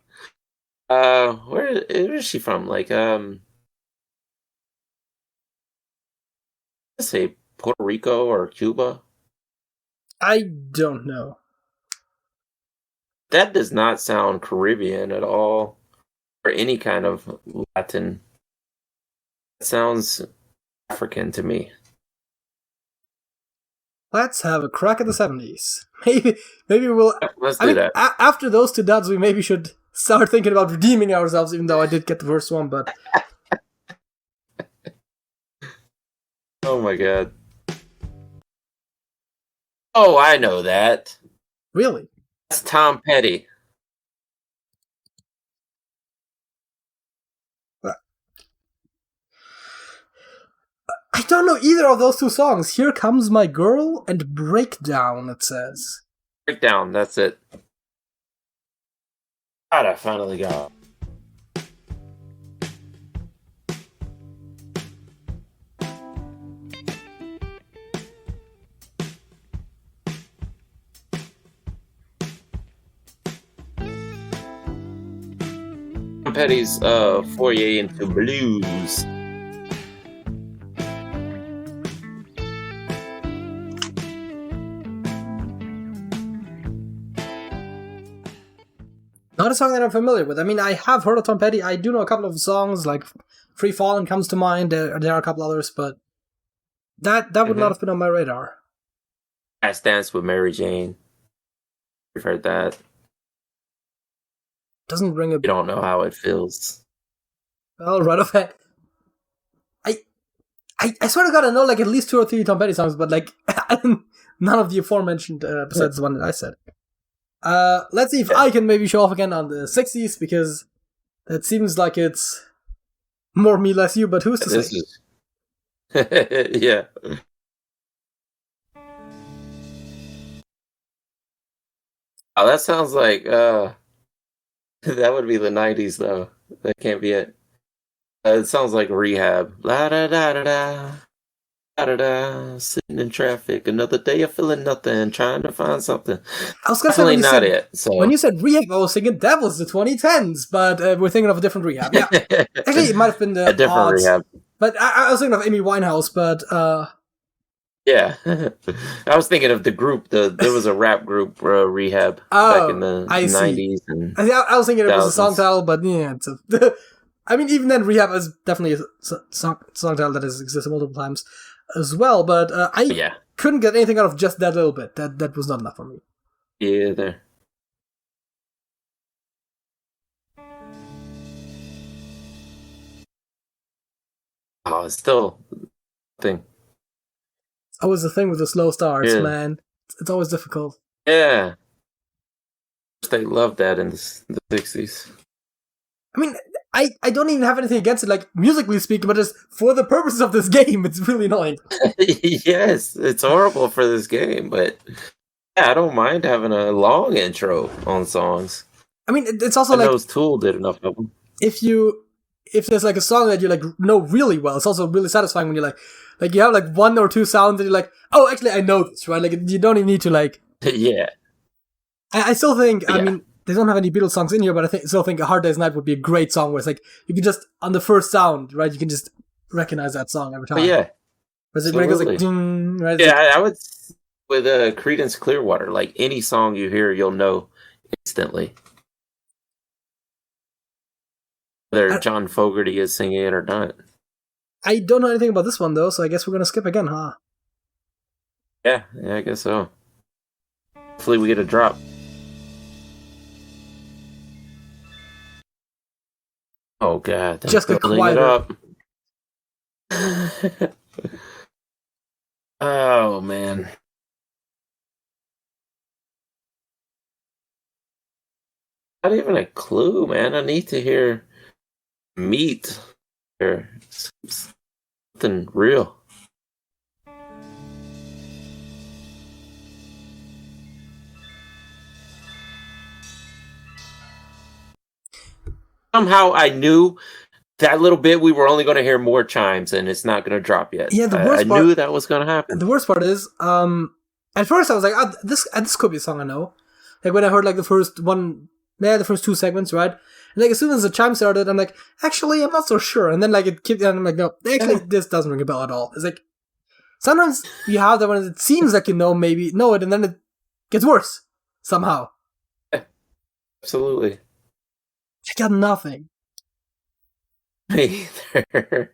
Speaker 2: Where is she from? Like, let's say Puerto Rico or Cuba.
Speaker 1: I don't know.
Speaker 2: That does not sound Caribbean at all, or any kind of Latin. It sounds African to me.
Speaker 1: Let's have a crack at the 70s. Maybe we'll.
Speaker 2: Let's do that.
Speaker 1: After those two duds, we maybe should start thinking about redeeming ourselves. Even though I did get the first one, but
Speaker 2: Oh my god. Oh, I know that.
Speaker 1: really,
Speaker 2: That's Tom Petty.
Speaker 1: I don't know either of those two songs. Here Comes My Girl and Breakdown. It says.
Speaker 2: Breakdown, that's it. God, I finally got it. Tom Petty's foray into blues.
Speaker 1: Not a song that I'm familiar with. I mean, I have heard of Tom Petty. I do know a couple of songs, like Free Fallin' comes to mind. There are a couple others, but that would not have been on my radar.
Speaker 2: Last Dance with Mary Jane. You've heard that.
Speaker 1: Doesn't ring a
Speaker 2: You don't know how it feels.
Speaker 1: bell right off. I sort of gotta know like at least 2 or 3 Tom Petty songs, but like none of the aforementioned besides the one that I said. Let's see if I can maybe show off again on the 60s, because that seems like it's more me, less you, but who's to say?
Speaker 2: Yeah. Oh, that sounds like that would be the 90s though. That can't be it. It sounds like Rehab. La da da da da. Da da da. Sitting in traffic. Another day of feeling nothing. Trying to find something.
Speaker 1: I was gonna say
Speaker 2: Definitely not it. So
Speaker 1: when you said Rehab, I was thinking that was the 2010s, but we're thinking of a different Rehab. Yeah, actually, it might have been the
Speaker 2: a different
Speaker 1: odds,
Speaker 2: Rehab.
Speaker 1: but I was thinking of Amy Winehouse. But
Speaker 2: yeah, I was thinking of the group. There was a rap group, Rehab, back in the 90s. And
Speaker 1: I was thinking it was a song
Speaker 2: 2000s.
Speaker 1: title, but yeah, it's I mean, even then, Rehab is definitely a song title that has existed multiple times as well. But I couldn't get anything out of just that little bit. That was not enough for me.
Speaker 2: Yeah, there. Oh, it's still a thing.
Speaker 1: It's always the thing with the slow starts,
Speaker 2: Yeah.
Speaker 1: man. It's always difficult.
Speaker 2: Yeah. They loved that in the 60s.
Speaker 1: I mean, I don't even have anything against it, like, musically speaking, but just for the purposes of this game, it's really annoying.
Speaker 2: Yes, it's horrible for this game, but yeah, I don't mind having a long intro on songs.
Speaker 1: I mean, it's also
Speaker 2: I
Speaker 1: like,
Speaker 2: know Tool did enough of them.
Speaker 1: if there's like a song that you like know really well, it's also really satisfying when you're like you have like 1 or 2 sounds and you're like, oh, actually I know this, right? Like, you don't even need to like.
Speaker 2: Yeah.
Speaker 1: I still think,
Speaker 2: Yeah.
Speaker 1: I mean, they don't have any Beatles songs in here, but still think A Hard Day's Night would be a great song where it's like, you can just, on the first sound, right, you can just recognize that song every time.
Speaker 2: But yeah.
Speaker 1: When it goes like, ding, right?
Speaker 2: Yeah, I would, with Creedence Clearwater, like any song you hear, you'll know instantly. Whether John Fogerty is singing it or not.
Speaker 1: I don't know anything about this one, though, so I guess we're going to skip again, huh?
Speaker 2: Yeah, I guess so. Hopefully we get a drop. Oh god,
Speaker 1: Just get
Speaker 2: building it
Speaker 1: quieter.
Speaker 2: up. Oh man. Not even a clue, man. I need to hear meat or something real. Somehow I knew that little bit we were only going to hear more chimes and it's not going to drop yet.
Speaker 1: Yeah,
Speaker 2: I knew that was going to happen.
Speaker 1: The worst part is, at first I was like, oh, this could be a song I know. Like when I heard like the first 2 segments, right? And like as soon as the chime started, I'm like, actually, I'm not so sure. And then like it kept, and I'm like, no, actually, this doesn't ring a bell at all. It's like sometimes you have that when it seems like you know it, and then it gets worse somehow.
Speaker 2: Absolutely.
Speaker 1: I got nothing.
Speaker 2: Me either.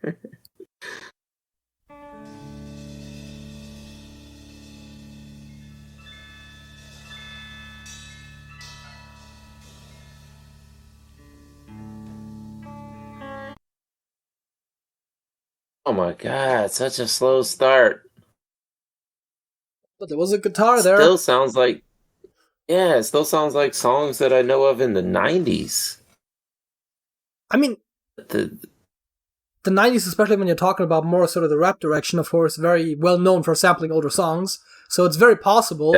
Speaker 2: Oh my god, such a slow start.
Speaker 1: But there was a guitar there.
Speaker 2: Still sounds like, yeah, it still sounds like songs that I know of in the 90s.
Speaker 1: I mean, the 90s, especially when you're talking about more sort of the rap direction, of course, very well known for sampling older songs. So it's very possible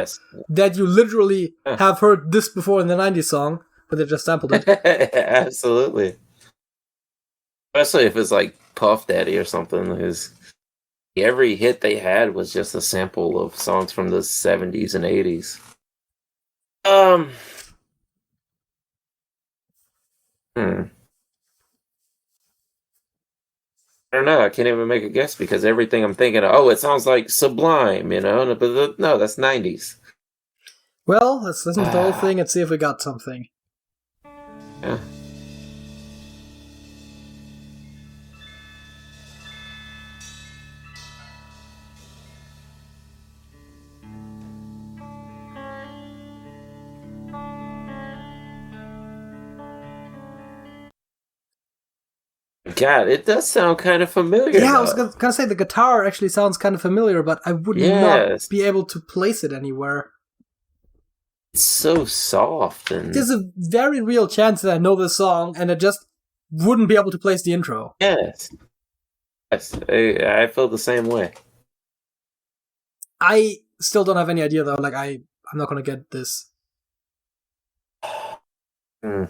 Speaker 1: that you literally have heard this before in the 90s song, but they just sampled it.
Speaker 2: Absolutely. Especially if it's like Puff Daddy or something, because every hit they had was just a sample of songs from the 70s and 80s. I don't know. I can't even make a guess because everything I'm thinking of, it sounds like Sublime, you know? But no, that's 90s.
Speaker 1: Well, let's listen to the whole thing and see if we got something.
Speaker 2: Yeah. God, it does sound kind of familiar.
Speaker 1: Yeah, I was
Speaker 2: though.
Speaker 1: gonna say the guitar actually sounds kind of familiar, but I would not
Speaker 2: Yes.
Speaker 1: be able to place it anywhere.
Speaker 2: It's so soft and
Speaker 1: There's a very real chance that I know this song, and I just wouldn't be able to place the intro.
Speaker 2: yes. Yes, I feel the same way.
Speaker 1: I still don't have any idea though. Like I'm not gonna get this.
Speaker 2: Hmm.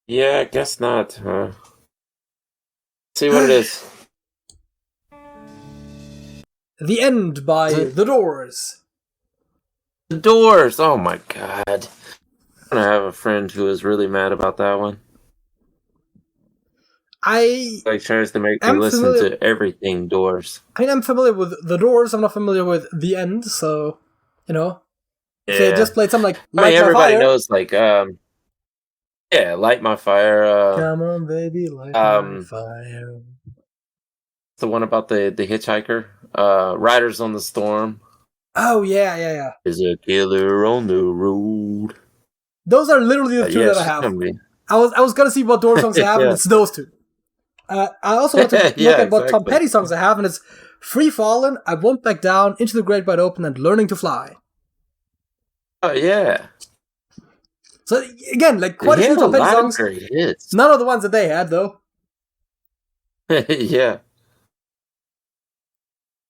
Speaker 2: Yeah, I guess not. See what it is.
Speaker 1: The End by The Doors.
Speaker 2: The Doors. Oh my god. I have a friend who is really mad about that one.
Speaker 1: I
Speaker 2: Like tries to make me
Speaker 1: I'm
Speaker 2: listen
Speaker 1: familiar-
Speaker 2: to everything Doors.
Speaker 1: mean, I'm familiar with The Doors. I'm not familiar with The End, so you know. If they just played something like
Speaker 2: I
Speaker 1: Light
Speaker 2: mean,
Speaker 1: My
Speaker 2: everybody
Speaker 1: Fire.
Speaker 2: knows like yeah, Light My Fire.
Speaker 1: Come on, baby, light my fire.
Speaker 2: The one about the hitchhiker. Riders on the Storm.
Speaker 1: Oh yeah.
Speaker 2: Is a killer on the road.
Speaker 1: Those are literally the two that I have. I was gonna see what Doors songs I have, and it's those two. I also want to look at what Tom Petty songs I have, and it's Free Fallin', I Won't Back Down, Into the Great Wide Open, and Learning to Fly.
Speaker 2: Oh yeah.
Speaker 1: So again, like quite a few Tom Petty songs.
Speaker 2: Great hits.
Speaker 1: None of the ones that they had though.
Speaker 2: Yeah.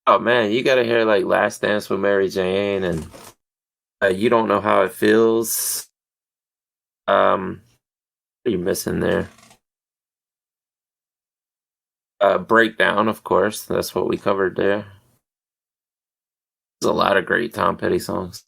Speaker 2: Oh man, you gotta hear like Last Dance with Mary Jane and You Don't Know How It Feels. What are you missing there? Breakdown, of course. That's what we covered there. There's a lot of great Tom Petty songs.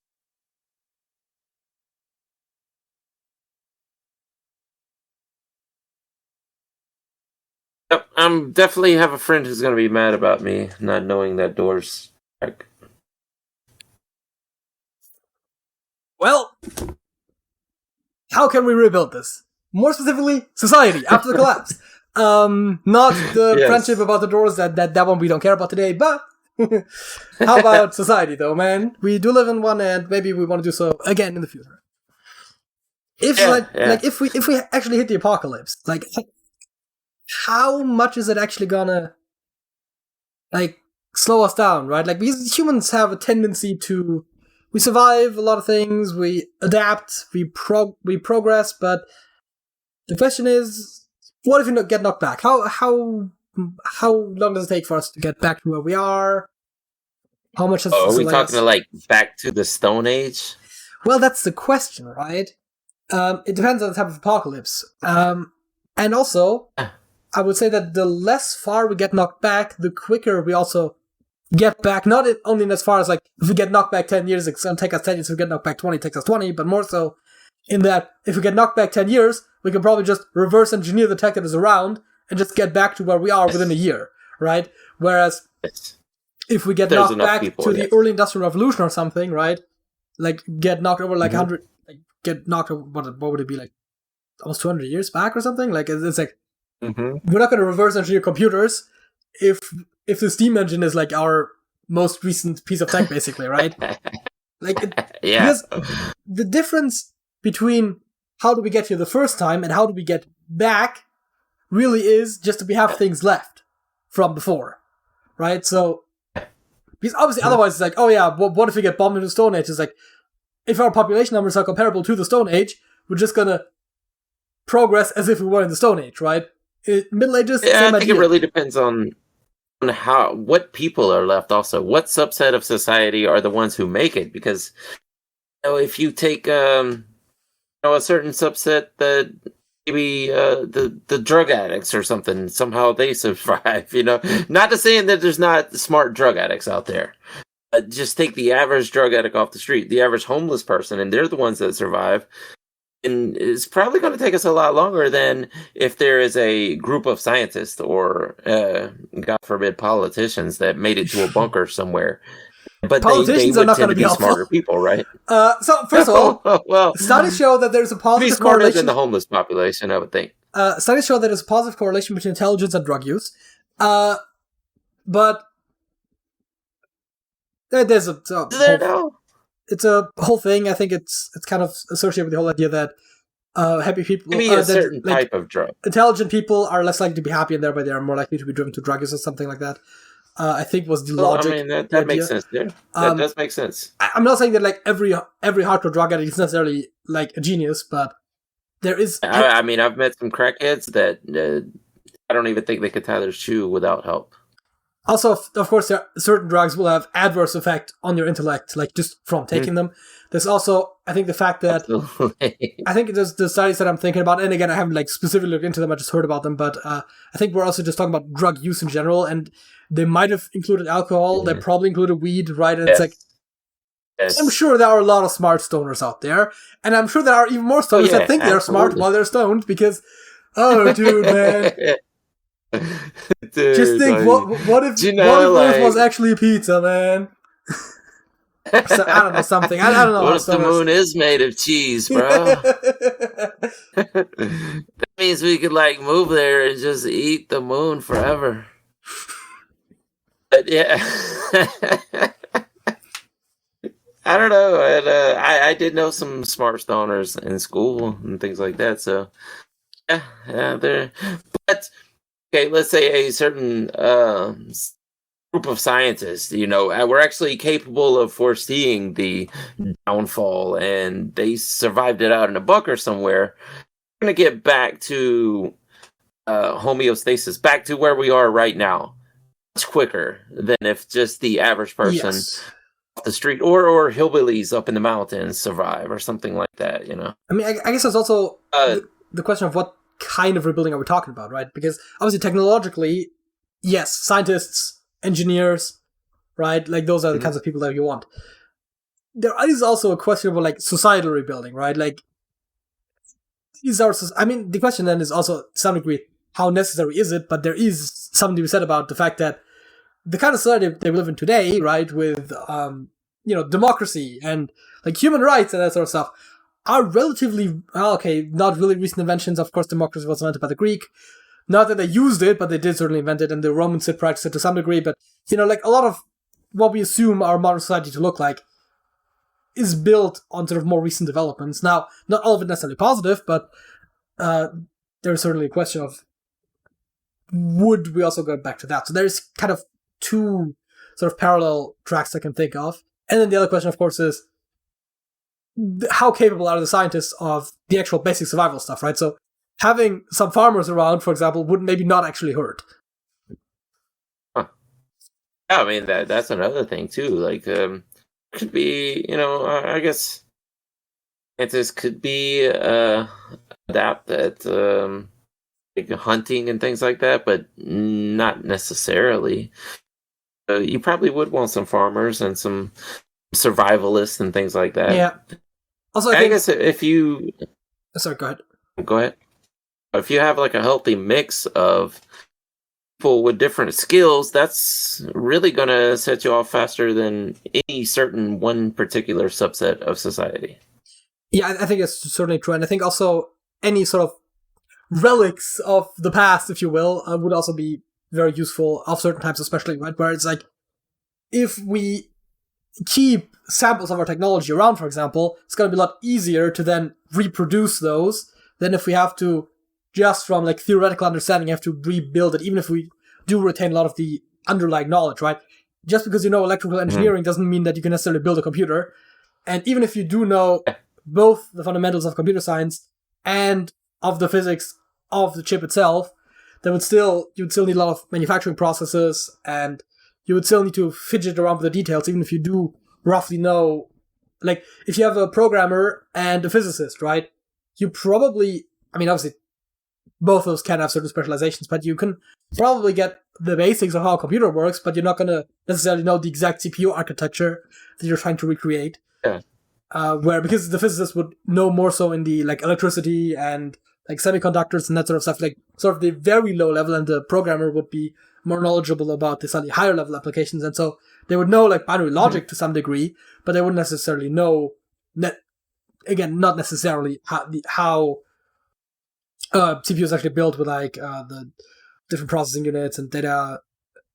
Speaker 2: Yep, I'm definitely have a friend who's gonna be mad about me not knowing that Doors track.
Speaker 1: Well, how can we rebuild this? More specifically, society after the collapse. Not the
Speaker 2: Yes.
Speaker 1: friendship about the Doors. That one we don't care about today. But how about society, though, man? We do live in one, and maybe we want to do so again in the future. If if we actually hit the apocalypse, like how much is it actually gonna like slow us down, right? Like because humans have a tendency to we survive a lot of things, we adapt, we progress, but the question is, what if we get knocked back? How long does it take for us to get back to where we are? How much does
Speaker 2: are we talking to like back to the Stone Age?
Speaker 1: Well, that's the question, right? It depends on the type of apocalypse. And also, I would say that the less far we get knocked back, the quicker we also get back. Not only in as far as like, if we get knocked back 10 years, it's going to take us 10 years. If we get knocked back 20, it takes us 20. But more so in that, if we get knocked back 10 years, we can probably just reverse engineer the tech that is around and just get back to where we are within a year, right? Whereas, if we get knocked back to the early industrial revolution or something, right? Like, get knocked over like 100, like, get knocked over, what would it be, like, almost 200 years back or something? Like, it's like, we're not going to reverse engineer computers if the steam engine is like our most recent piece of tech, basically, right? Like, because the difference between how do we get here the first time and how do we get back really is just that we have things left from before, right? So, because obviously otherwise it's like, oh yeah, what if we get bombed into the Stone Age? It's like, if our population numbers are comparable to the Stone Age, we're just gonna progress as if we were in the Stone Age, right? Middle Ages,
Speaker 2: yeah,
Speaker 1: same
Speaker 2: I think
Speaker 1: idea.
Speaker 2: it really depends on what people are left. Also, what subset of society are the ones who make it? Because if you take a certain subset that maybe the drug addicts or something, somehow they survive. Not to say that there's not smart drug addicts out there. Just take the average drug addict off the street, the average homeless person, and they're the ones that survive. And it's probably going to take us a lot longer than if there is a group of scientists or, God forbid, politicians that made it to a bunker somewhere. But they would tend to be smarter people, right?
Speaker 1: So, first of all,
Speaker 2: well,
Speaker 1: studies show that there's a positive
Speaker 2: smarter
Speaker 1: correlation.
Speaker 2: than the homeless population, I would think.
Speaker 1: Studies show that there's a positive correlation between intelligence and drug use. But there's a...
Speaker 2: Is there, though?
Speaker 1: it's a whole thing. I think it's kind of associated with the whole idea that happy people,
Speaker 2: Maybe a certain type of drug.
Speaker 1: Intelligent people are less likely to be happy, and thereby they are more likely to be driven to drug use or something like that. I think was the logic.
Speaker 2: I mean, that makes sense, dude. That does make sense.
Speaker 1: I'm not saying that like every hardcore drug addict is necessarily like a genius, but there is.
Speaker 2: I mean, I've met some crackheads that I don't even think they could tie their shoe without help.
Speaker 1: Also, of course, certain drugs will have adverse effect on your intellect, like just from taking them. There's also, I think, the fact that I think there's the studies that I'm thinking about, and again, I haven't like specifically looked into them. I just heard about them, but I think we're also just talking about drug use in general, and they might have included alcohol. They probably included weed, right? And it's like, I'm sure there are a lot of smart stoners out there, and I'm sure there are even more stoners that think they're smart while they're stoned because, dude, man. Dude, just think, what if Earth was actually a pizza, man? So, I don't know, something. I don't know.
Speaker 2: What if the moon is made of cheese, bro? That means we could like move there and just eat the moon forever. But yeah, I don't know. I did know some smart stoners in school and things like that. So yeah, they're. But okay, let's say a certain group of scientists, we're actually capable of foreseeing the downfall, and they survived it out in a bunker somewhere. We're going to get back to homeostasis, back to where we are right now, much quicker than if just the average person off the street or hillbillies up in the mountains survive or something like that,
Speaker 1: I mean, I guess there's also the question of what kind of rebuilding are we talking about, right? Because obviously technologically, yes, scientists, engineers, right? Like those are the kinds of people that you want. There is also a question about like societal rebuilding, right? Like the question then is also to some degree, how necessary is it? But there is something to be said about the fact that the kind of society that we live in today, right, with democracy and like human rights and that sort of stuff, are relatively, not really recent inventions. Of course, democracy was invented by the Greek. Not that they used it, but they did certainly invent it, and the Romans did practice it to some degree. But, like a lot of what we assume our modern society to look like is built on sort of more recent developments. Now, not all of it necessarily positive, but there's certainly a question of would we also go back to that? So there's kind of two sort of parallel tracks I can think of. And then the other question, of course, is how capable are the scientists of the actual basic survival stuff, right? So having some farmers around, for example, would maybe not actually hurt.
Speaker 2: Huh. Yeah, I mean, that's another thing, too. Like, could be, I guess scientists could be adept at like hunting and things like that, but not necessarily. You probably would want some farmers and some survivalists and things like that.
Speaker 1: Yeah. Also,
Speaker 2: I guess if you...
Speaker 1: Sorry, go ahead.
Speaker 2: Go ahead. If you have like a healthy mix of people with different skills, that's really going to set you off faster than any certain one particular subset of society.
Speaker 1: Yeah, I think it's certainly true. And I think also any sort of relics of the past, if you will, would also be very useful of certain times, especially, right? Where it's like, if we keep samples of our technology around, for example, it's going to be a lot easier to then reproduce those than if we have to, just from like theoretical understanding, have to rebuild it, even if we do retain a lot of the underlying knowledge, right? Just because you know electrical engineering doesn't mean that you can necessarily build a computer. And even if you do know both the fundamentals of computer science and of the physics of the chip itself, then you'd still need a lot of manufacturing processes, and you would still need to fidget around with the details, even if you do roughly know. Like, if you have a programmer and a physicist, right? You probably, obviously, both of those can have certain specializations, but you can probably get the basics of how a computer works, but you're not going to necessarily know the exact CPU architecture that you're trying to recreate.
Speaker 2: Yeah.
Speaker 1: Because the physicist would know more so in the like electricity and like semiconductors and that sort of stuff, like sort of the very low level, and the programmer would be more knowledgeable about the slightly higher level applications, and so they would know like binary logic to some degree, but they wouldn't necessarily know not necessarily how CPU is actually built with like the different processing units and data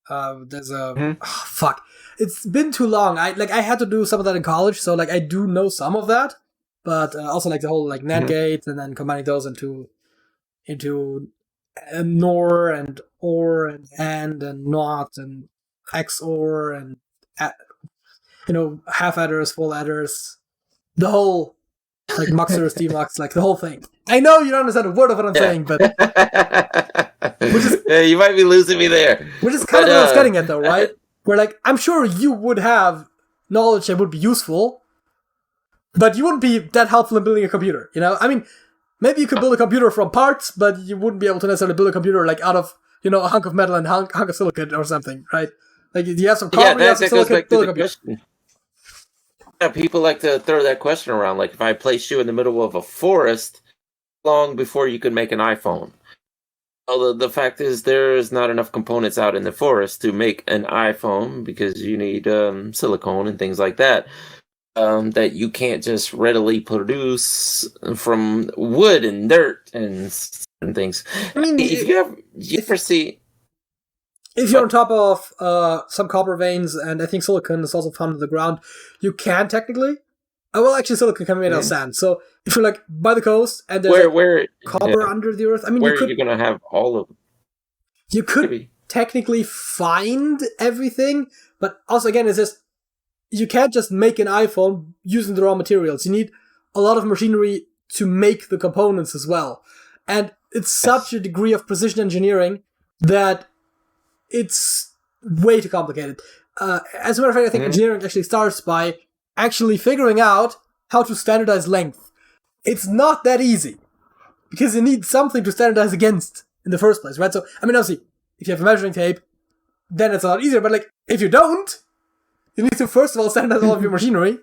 Speaker 1: There's a
Speaker 2: Mhm.
Speaker 1: fuck. It's been too long. I had to do some of that in college, so like I do know some of that, but also like the whole like NAND gates and then combining those into NOR and OR and NOT and XOR and half adders, full adders, the whole like muxers, demux, like the whole thing. I know you don't understand a word of what I'm saying, but
Speaker 2: Yeah, you might be losing me there.
Speaker 1: which is kind of what I was getting at, though, right? Where like I'm sure you would have knowledge that would be useful, but you wouldn't be that helpful in building a computer. I mean, maybe you could build a computer from parts, but you wouldn't be able to necessarily build a computer like out of a hunk of metal and hunk of silicon or something, right? Like you have some carbon, you have some
Speaker 2: that goes
Speaker 1: silicon,
Speaker 2: back to
Speaker 1: build a
Speaker 2: the
Speaker 1: computer.
Speaker 2: question. Yeah, people like to throw that question around. Like, if I place you in the middle of a forest, long before you could make an iPhone. Well, the fact is, there's not enough components out in the forest to make an iPhone because you need silicone and things like that. That you can't just readily produce from wood and dirt and things.
Speaker 1: I mean,
Speaker 2: If you ever see,
Speaker 1: if you're on top of some copper veins, and I think silicon is also found in the ground, you can technically. Well, actually, silicon can be made out of sand. So if you're like by the coast and there's
Speaker 2: where
Speaker 1: copper under the earth, I mean,
Speaker 2: where
Speaker 1: you could
Speaker 2: are you gonna have all of?
Speaker 1: you could
Speaker 2: Maybe.
Speaker 1: technically find everything, but also again, it's just you can't just make an iPhone using the raw materials. You need a lot of machinery to make the components as well, and it's such a degree of precision engineering that it's way too complicated. As a matter of fact, I think engineering actually starts by actually figuring out how to standardize length. It's not that easy because you need something to standardize against in the first place, right? So, I mean, obviously, if you have a measuring tape, then it's a lot easier. But like, if you don't, you need to first of all standardize all of your machinery,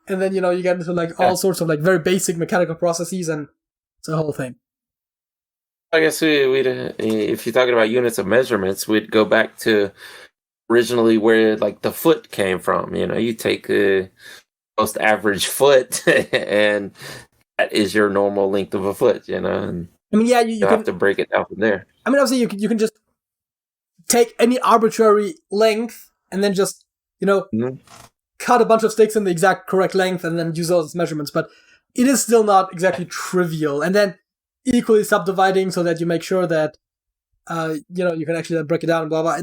Speaker 1: and then you get into like all sorts of like very basic mechanical processes, and it's a whole thing.
Speaker 2: I guess we'd if you're talking about units of measurements, we'd go back to originally where like the foot came from. You take the most average foot, and that is your normal length of a foot. And
Speaker 1: I mean, yeah, you
Speaker 2: have to break it down from there.
Speaker 1: I mean, obviously, you can just take any arbitrary length and then just cut a bunch of sticks in the exact correct length and then use those as measurements. But it is still not exactly trivial. And then equally subdividing so that you make sure that you can actually break it down and blah blah.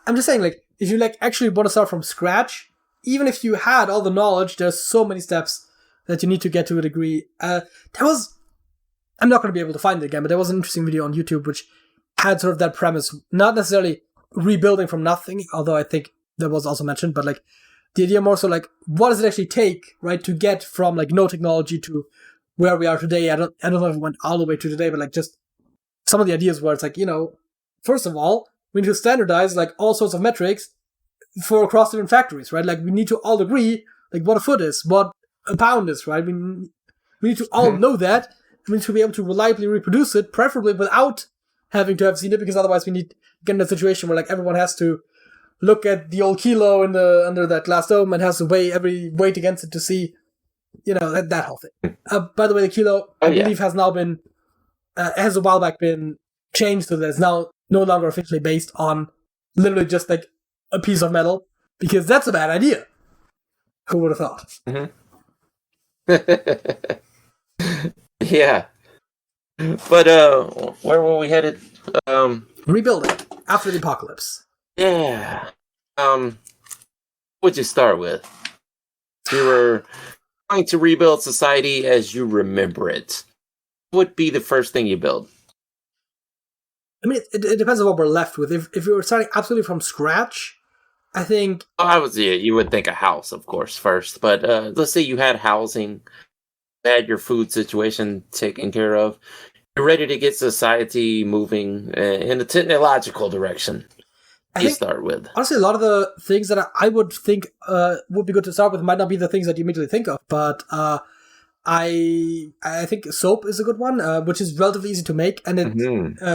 Speaker 1: I'm just saying, like, if you like actually want to start from scratch, even if you had all the knowledge, there's so many steps that you need to get to a degree. I'm not going to be able to find it again, but there was an interesting video on YouTube which had sort of that premise, not necessarily rebuilding from nothing, although I think that was also mentioned, but like the idea more so like, what does it actually take, right, to get from like no technology to where we are today? I don't know if it went all the way to today, but like just some of the ideas where it's like, first of all, we need to standardize like all sorts of metrics for across different factories, right? Like we need to all agree like what a foot is, what a pound is, right? We need to all know that. We need to be able to reliably reproduce it, preferably without having to have seen it, because otherwise we need to get in a situation where like everyone has to look at the old kilo under that glass dome and has to weigh every weight against it to see, that whole thing. By the way, the kilo, I believe, has now been, has a while back been changed so that it's now no longer officially based on literally just like a piece of metal, because that's a bad idea. Who would have thought?
Speaker 2: Mm-hmm. Yeah. But where were we headed?
Speaker 1: Rebuilding after the apocalypse.
Speaker 2: Yeah. What'd you start with? You were trying to rebuild society as you remember it. What would be the first thing you build?
Speaker 1: I mean, it depends on what we're left with. If we were starting absolutely from scratch, I think...
Speaker 2: you would think a house, of course, first. But let's say you had housing, had your food situation taken care of. You're ready to get society moving in a technological direction. Start with?
Speaker 1: Honestly, a lot of the things that I would think would be good to start with might not be the things that you immediately think of, but I think soap is a good one, which is relatively easy to make, and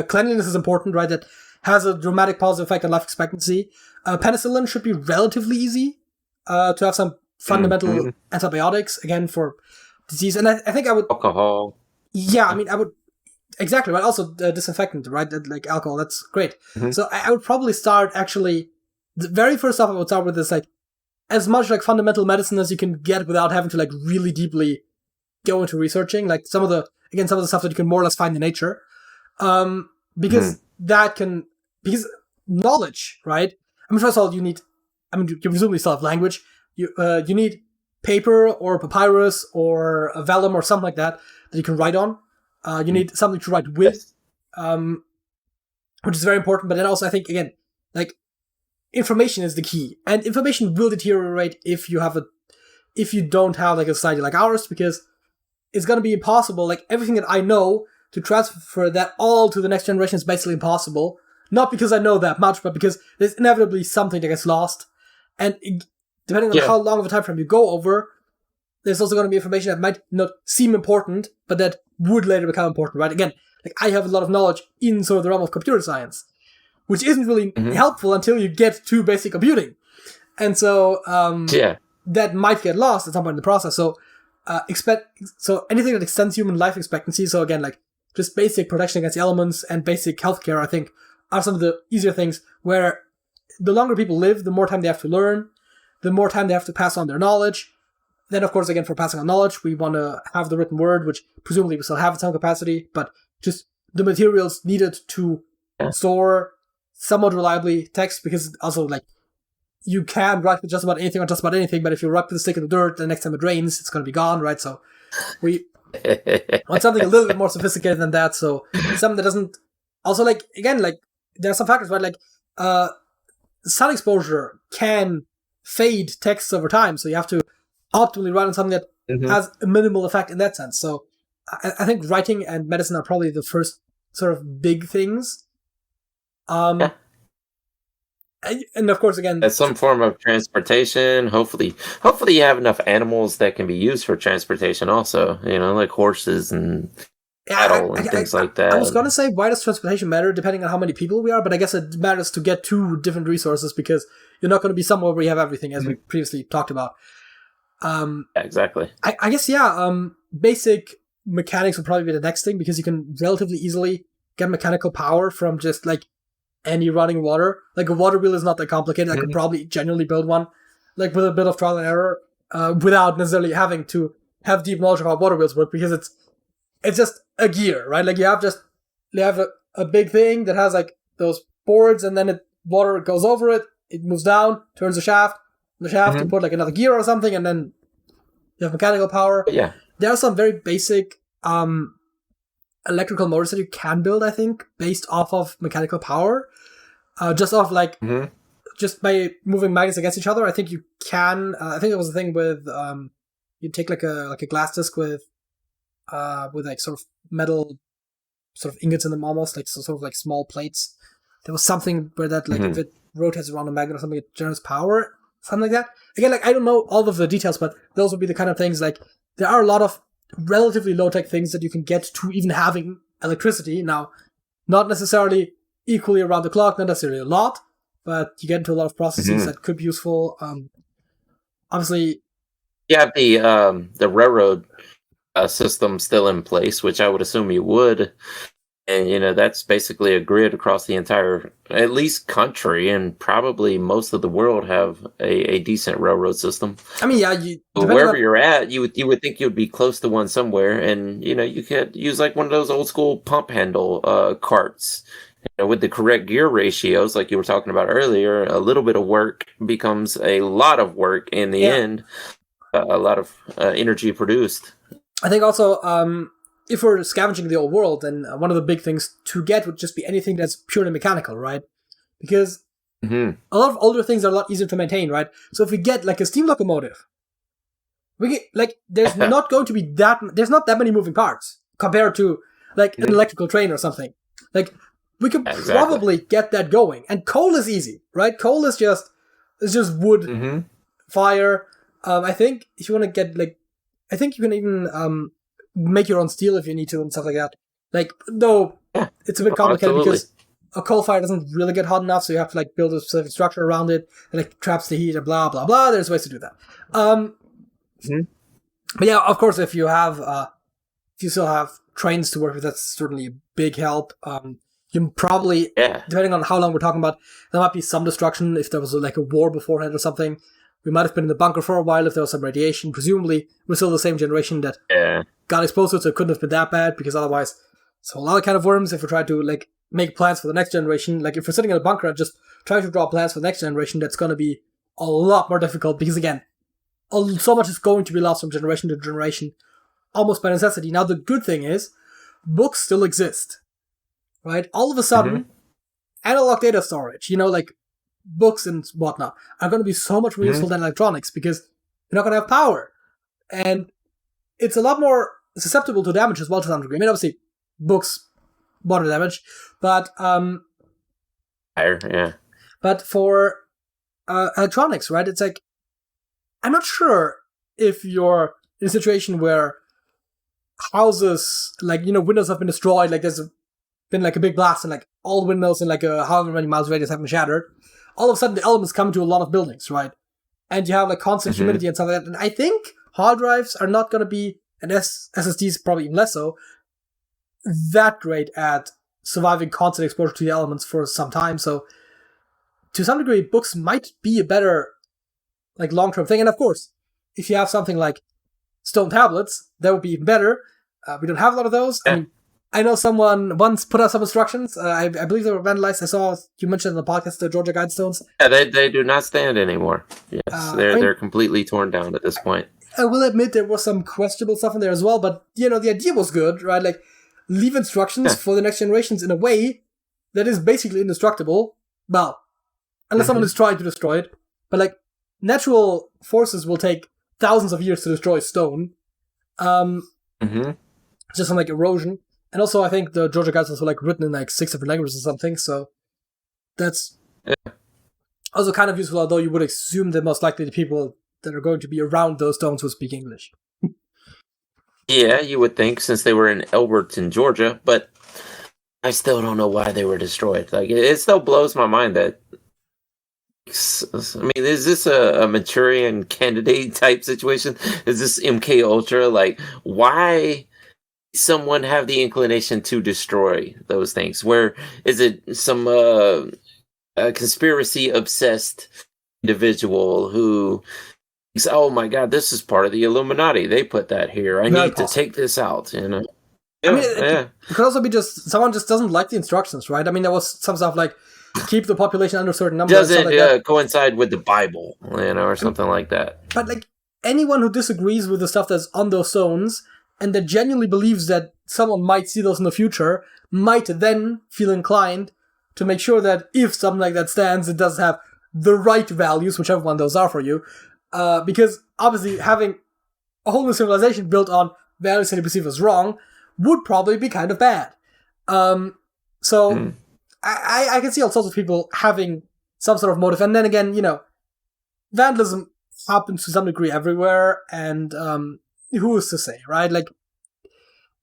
Speaker 1: cleanliness is important, right? That has a dramatic positive effect on life expectancy. Penicillin should be relatively easy to have some fundamental antibiotics, again, for disease. And I think I would...
Speaker 2: Alcohol.
Speaker 1: Yeah, I mean, exactly, but also disinfectant, right? Like alcohol, that's great.
Speaker 2: Mhm.
Speaker 1: So I would probably start actually. The very first stuff I would start with is like as much like fundamental medicine as you can get without having to like really deeply go into researching. Like some of the stuff that you can more or less find in nature, because because knowledge, right? I mean, first of all, you need. I mean, you presumably still have language. You need paper or papyrus or a vellum or something like that you can write on. You need something to write with, which is very important. But then also, I think again, like information is the key, and information will deteriorate if you don't have like a society like ours, because it's going to be impossible. Like everything that I know to transfer that all to the next generation is basically impossible. Not because I know that much, but because there's inevitably something that gets lost, and depending on how long of a time frame you go over, there's also going to be information that might not seem important, but that would later become important, right? Again, like I have a lot of knowledge in sort of the realm of computer science, which isn't really helpful until you get to basic computing. And so that might get lost at some point in the process. So anything that extends human life expectancy, so again, like just basic protection against the elements and basic healthcare, I think, are some of the easier things where the longer people live, the more time they have to learn, the more time they have to pass on their knowledge. Then, of course, again, for passing on knowledge, we want to have the written word, which presumably we still have in some capacity, but just the materials needed to store somewhat reliably text, because also, like, you can write with just about anything on just about anything, but if you write with a stick in the dirt, the next time it rains, it's going to be gone, right? So we want something a little bit more sophisticated than that, so something that doesn't... Also, like, again, like, there are some factors, right? Like, sun exposure can fade texts over time, so you have to optimally write on something that has a minimal effect in that sense. So I think writing and medicine are probably the first sort of big things. And of course, again,
Speaker 2: as some form of transportation. Hopefully you have enough animals that can be used for transportation also, like horses and cattle and things like that.
Speaker 1: I was going to say, why does transportation matter depending on how many people we are? But I guess it matters to get to different resources, because you're not going to be somewhere where you have everything, as we previously talked about.
Speaker 2: Exactly.
Speaker 1: I guess, basic mechanics would probably be the next thing, because you can relatively easily get mechanical power from just like any running water. Like a water wheel is not that complicated. I could probably genuinely build one, like with a bit of trial and error, without necessarily having to have deep knowledge of how water wheels work, because it's just a gear, right? Like you have a big thing that has like those boards, and then water goes over it, it moves down, turns the shaft, you put like another gear or something, and then you have mechanical power.
Speaker 2: Yeah.
Speaker 1: There are some very basic electrical motors that you can build, I think, based off of mechanical power. Just off like just by moving magnets against each other. I think you can I think it was a thing with you take like a glass disc with like sort of metal sort of ingots in them, almost like sort of like small plates. There was something where that like if it rotates around a magnet or something, it generates power. Something like that. Again, like I don't know all of the details, but those would be the kind of things. Like there are a lot of relatively low-tech things that you can get to even having electricity. Now, not necessarily equally around the clock, not necessarily a lot, but you get into a lot of processes that could be useful. Obviously,
Speaker 2: you have the railroad system still in place, which I would assume you would. And, that's basically a grid across the entire, at least country, and probably most of the world have a decent railroad system.
Speaker 1: I mean, yeah,
Speaker 2: wherever you're at, you would think you'd be close to one somewhere, and, you could use like one of those old school pump handle carts. With the correct gear ratios, like you were talking about earlier, a little bit of work becomes a lot of work in the end, a lot of energy produced.
Speaker 1: I think also, if we're scavenging the old world, then one of the big things to get would just be anything that's purely mechanical, right? Because a lot of older things are a lot easier to maintain, right? So if we get like a steam locomotive, we get like there's not going to be there's not that many moving parts compared to like an electrical train or something. Like we could probably get that going, and coal is easy, right? Coal is just wood, fire. I think if you want to get like, I think you can even make your own steel if you need to and stuff like that. Like, though it's a bit complicated because a coal fire doesn't really get hot enough, so you have to like build a specific structure around it that like traps the heat and blah blah blah. There's ways to do that. But yeah, of course, if you still have trains to work with, that's certainly a big help. You probably,
Speaker 2: Yeah.
Speaker 1: depending on how long we're talking about, there might be some destruction if there was like a war beforehand or something. We might have been in the bunker for a while if there was some radiation. Presumably, we're still the same generation that
Speaker 2: Yeah.
Speaker 1: got exposed to it, so it couldn't have been that bad, because otherwise, it's a whole other kind of worms if we're trying to like make plans for the next generation. Like if we're sitting in a bunker and just trying to draw plans for the next generation, that's going to be a lot more difficult, because again, so much is going to be lost from generation to generation, almost by necessity. Now, the good thing is, books still exist, right? All of a sudden, analog data storage, like books and whatnot, are going to be so much more useful than electronics, because you're not going to have power. And it's a lot more susceptible to damage as well to some degree. I mean, obviously, books, water damage, but
Speaker 2: Yeah.
Speaker 1: but for electronics, right? It's like, I'm not sure if you're in a situation where houses, like, windows have been destroyed, like there's been like a big blast and like all the windows in like a however many miles radius have been shattered. All of a sudden the elements come to a lot of buildings, right? And you have like constant humidity and stuff like that. And I think hard drives are not going to be, and SSDs probably even less so, that great at surviving constant exposure to the elements for some time. So to some degree, books might be a better like long-term thing. And of course, if you have something like stone tablets, that would be even better. We don't have a lot of those. I mean, I know someone once put out some instructions. I believe they were vandalized. I saw you mentioned in the podcast the Georgia Guidestones.
Speaker 2: Yeah, they do not stand anymore. Yes, they're completely torn down at this point.
Speaker 1: I will admit there was some questionable stuff in there as well, but the idea was good, right? Like, leave instructions for the next generations in a way that is basically indestructible. Well, unless someone is trying to destroy it. But like, natural forces will take thousands of years to destroy stone. Just from like erosion. And also, I think the Georgia Guidestones were like written in like 6 different languages or something, so that's also kind of useful, although you would assume that most likely the people that are going to be around those stones will speak English.
Speaker 2: Yeah, you would think, since they were in Elberton, Georgia, but I still don't know why they were destroyed. Like, it still blows my mind that. I mean, is this a Manchurian candidate type situation? Is this MK Ultra? Like, why someone have the inclination to destroy those things? Where is it some conspiracy obsessed individual who thinks, oh my god, this is part of the Illuminati, they put that here, I need to take this out,
Speaker 1: I mean, it could also be just someone just doesn't like the instructions, right? I mean, there was some stuff like keep the population under a certain number.
Speaker 2: Doesn't
Speaker 1: like
Speaker 2: coincide with the Bible, or something like that.
Speaker 1: But like, anyone who disagrees with the stuff that's on those zones and that genuinely believes that someone might see those in the future might then feel inclined to make sure that if something like that stands, it does have the right values, whichever one those are for you. Because obviously having a whole new civilization built on values that you perceive as wrong would probably be kind of bad. I can see all sorts of people having some sort of motive. And then again, vandalism happens to some degree everywhere, and who is to say, right? Like,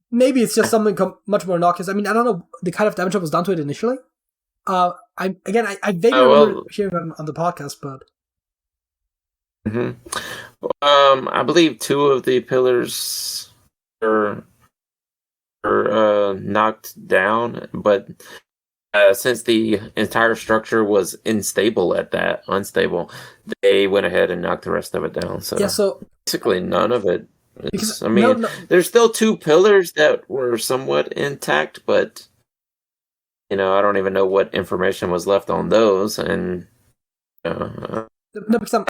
Speaker 1: maybe it's just something much more innocuous. I mean, I don't know the kind of damage that was done to it initially. I vaguely remember hearing on the podcast, but
Speaker 2: I believe 2 of the pillars were knocked down, but since the entire structure was unstable, they went ahead and knocked the rest of it down. So basically none of it. There's still 2 pillars that were somewhat intact, but I don't even know what information was left on those, and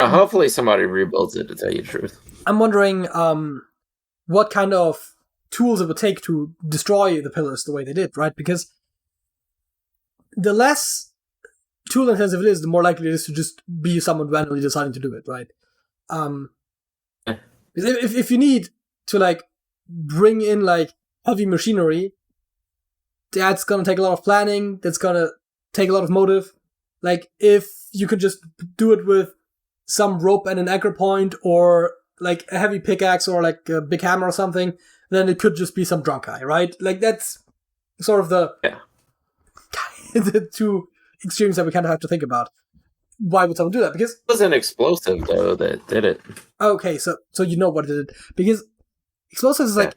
Speaker 2: hopefully somebody rebuilds it, to tell you the truth.
Speaker 1: I'm wondering what kind of tools it would take to destroy the pillars the way they did, right? Because the less tool intensive it is, the more likely it is to just be someone randomly deciding to do it, right? If you need to like bring in like heavy machinery, that's gonna take a lot of planning. That's gonna take a lot of motive. Like, if you could just do it with some rope and an anchor point, or like a heavy pickaxe, or like a big hammer or something, then it could just be some drunk guy, right? Like, that's sort of the 2 extremes that we kind of have to think about. Why would someone do that? Because
Speaker 2: it wasn't explosive though that did it.
Speaker 1: Okay, so you know what it did, because explosives is like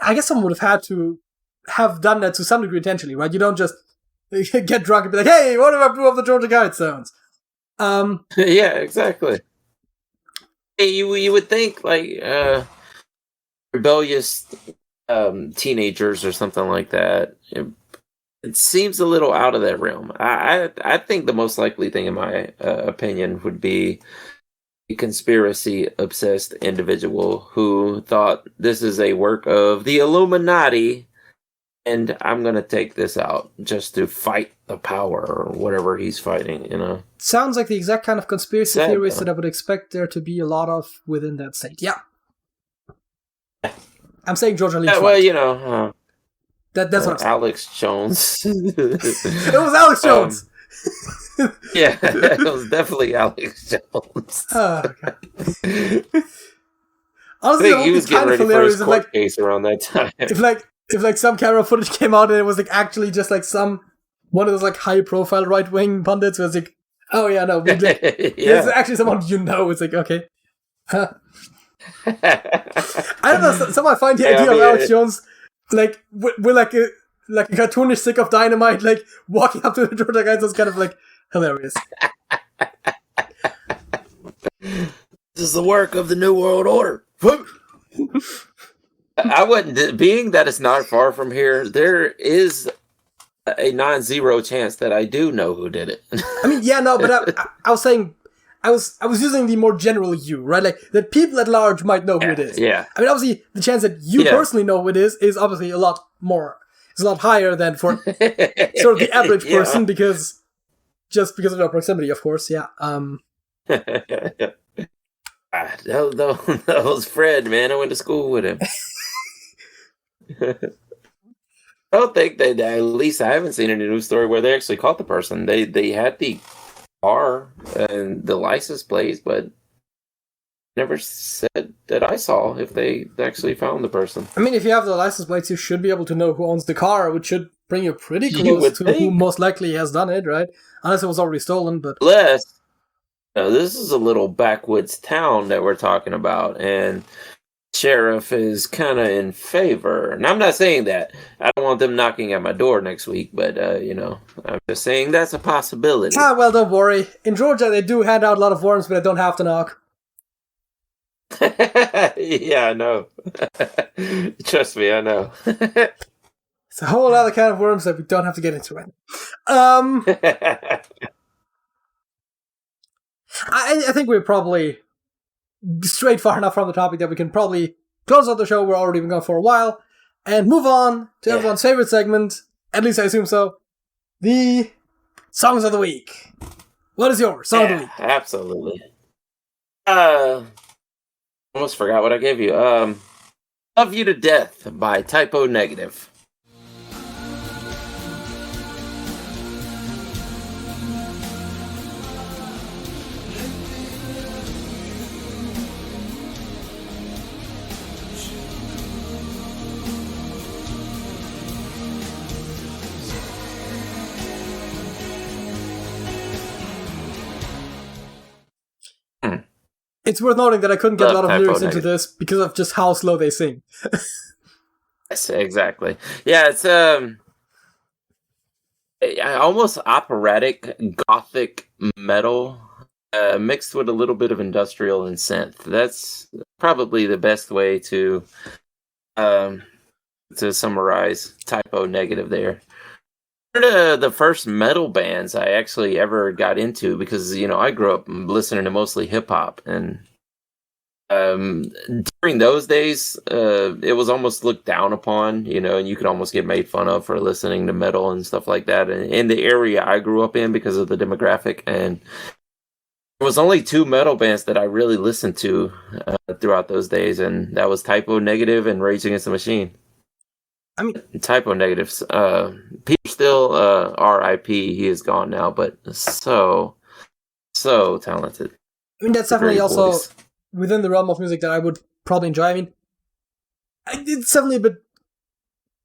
Speaker 1: I guess someone would have had to have done that to some degree intentionally, right? You don't just get drunk and be like, hey, what if I blew up the Georgia Guidestones?
Speaker 2: Yeah, exactly. Hey, you would think like rebellious teenagers or something like that. It seems a little out of that realm. I think the most likely thing, in my opinion, would be a conspiracy obsessed individual who thought this is a work of the Illuminati, and I'm gonna take this out just to fight the power or whatever he's fighting.
Speaker 1: Sounds like the exact kind of conspiracy
Speaker 2: Sad,
Speaker 1: theories
Speaker 2: though.
Speaker 1: that I would expect there to be a lot of within that state. Yeah. I'm saying Georgia League's
Speaker 2: Well,
Speaker 1: right. That's what I'm saying.
Speaker 2: Alex Jones.
Speaker 1: It was Alex Jones!
Speaker 2: Yeah, it was definitely Alex Jones.
Speaker 1: Oh, okay.
Speaker 2: I
Speaker 1: Honestly,
Speaker 2: think
Speaker 1: it
Speaker 2: he
Speaker 1: would
Speaker 2: was
Speaker 1: be
Speaker 2: getting
Speaker 1: kind of
Speaker 2: ready for his
Speaker 1: hilarious if,
Speaker 2: court
Speaker 1: like,
Speaker 2: case around that time.
Speaker 1: if some camera footage came out and it was like actually just like one of those like high profile right wing pundits was like, oh yeah, no, like, it's actually someone It's like, okay. Huh. I don't know. Somehow I find the idea of Alex Jones like with like a cartoonish stick of dynamite, like walking up to the Georgia guys, was kind of like hilarious.
Speaker 2: This is the work of the New World Order. I wouldn't. Being that it's not far from here, there is a non-zero chance that I do know who did it.
Speaker 1: I mean, yeah, no, but I was saying, I was using the more general you, right? Like that people at large might know who it is.
Speaker 2: Yeah.
Speaker 1: I mean, obviously, the chance that you personally know who it is obviously a lot more. It's a lot higher than for sort of the average person because of their proximity, of course. Yeah.
Speaker 2: That was Fred, man. I went to school with him. I don't think they. At least I haven't seen any news story where they actually caught the person. They had the car and the license plates, but never said that I saw if they actually found the person.
Speaker 1: I mean, if you have the license plates, you should be able to know who owns the car, which should bring you pretty close to who most likely has done it, right? Unless it was already stolen, but...
Speaker 2: this is a little backwoods town that we're talking about, and sheriff is kind of in favor. And I'm not saying that. I don't want them knocking at my door next week, but, I'm just saying that's a possibility.
Speaker 1: Well, don't worry. In Georgia, they do hand out a lot of worms, but they don't have to knock.
Speaker 2: Yeah, I know. Trust me, I know.
Speaker 1: It's a whole other kind of worms that we don't have to get into right now. I think we're probably straight far enough from the topic that we can probably close out the show. We're already been going for a while, and move on to everyone's favorite segment. At least I assume so. The songs of the week. What is your song of the week?
Speaker 2: Absolutely. Almost forgot what I gave you. Love You to Death by Typo Negative.
Speaker 1: It's worth noting that I couldn't get a lot of lyrics into this because of just how slow they sing.
Speaker 2: Yes, exactly. Yeah, it's almost operatic gothic metal mixed with a little bit of industrial and synth. That's probably the best way to summarize Typo Negative there. One of the first metal bands I actually ever got into, because I grew up listening to mostly hip hop, and during those days it was almost looked down upon, and you could almost get made fun of for listening to metal and stuff like that. And in the area I grew up in, because of the demographic, and there was only two metal bands that I really listened to throughout those days, and that was Typo Negative and Rage Against the Machine.
Speaker 1: I mean,
Speaker 2: Typo Negatives. Peter still, R.I.P. He is gone now, but so talented.
Speaker 1: I mean, that's definitely also within the realm of music that I would probably enjoy. I mean, it's definitely a bit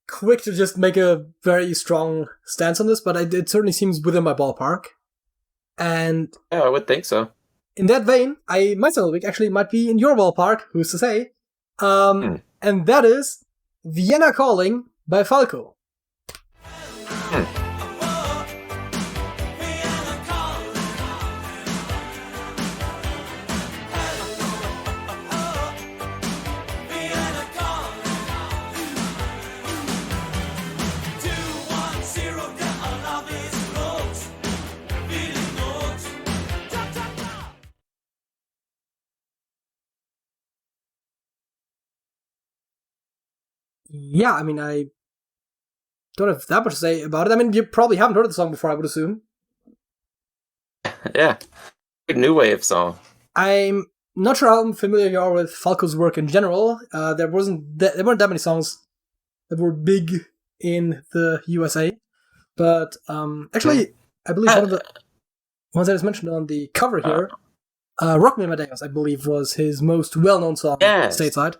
Speaker 1: quick to just make a very strong stance on this, but it certainly seems within my ballpark. And
Speaker 2: yeah, I would think so.
Speaker 1: In that vein, my song of the week actually might be in your ballpark. Who's to say? And that is Vienna Calling by Falco. Yeah, I mean, I don't have that much to say about it. I mean, you probably haven't heard the song before, I would assume.
Speaker 2: Yeah. Good new wave song.
Speaker 1: I'm not sure how familiar you are with Falco's work in general. There weren't that many songs that were big in the USA, but actually, I believe one of the ones that is mentioned on the cover here, "Rock Me Amadeus," I believe, was his most well-known song stateside.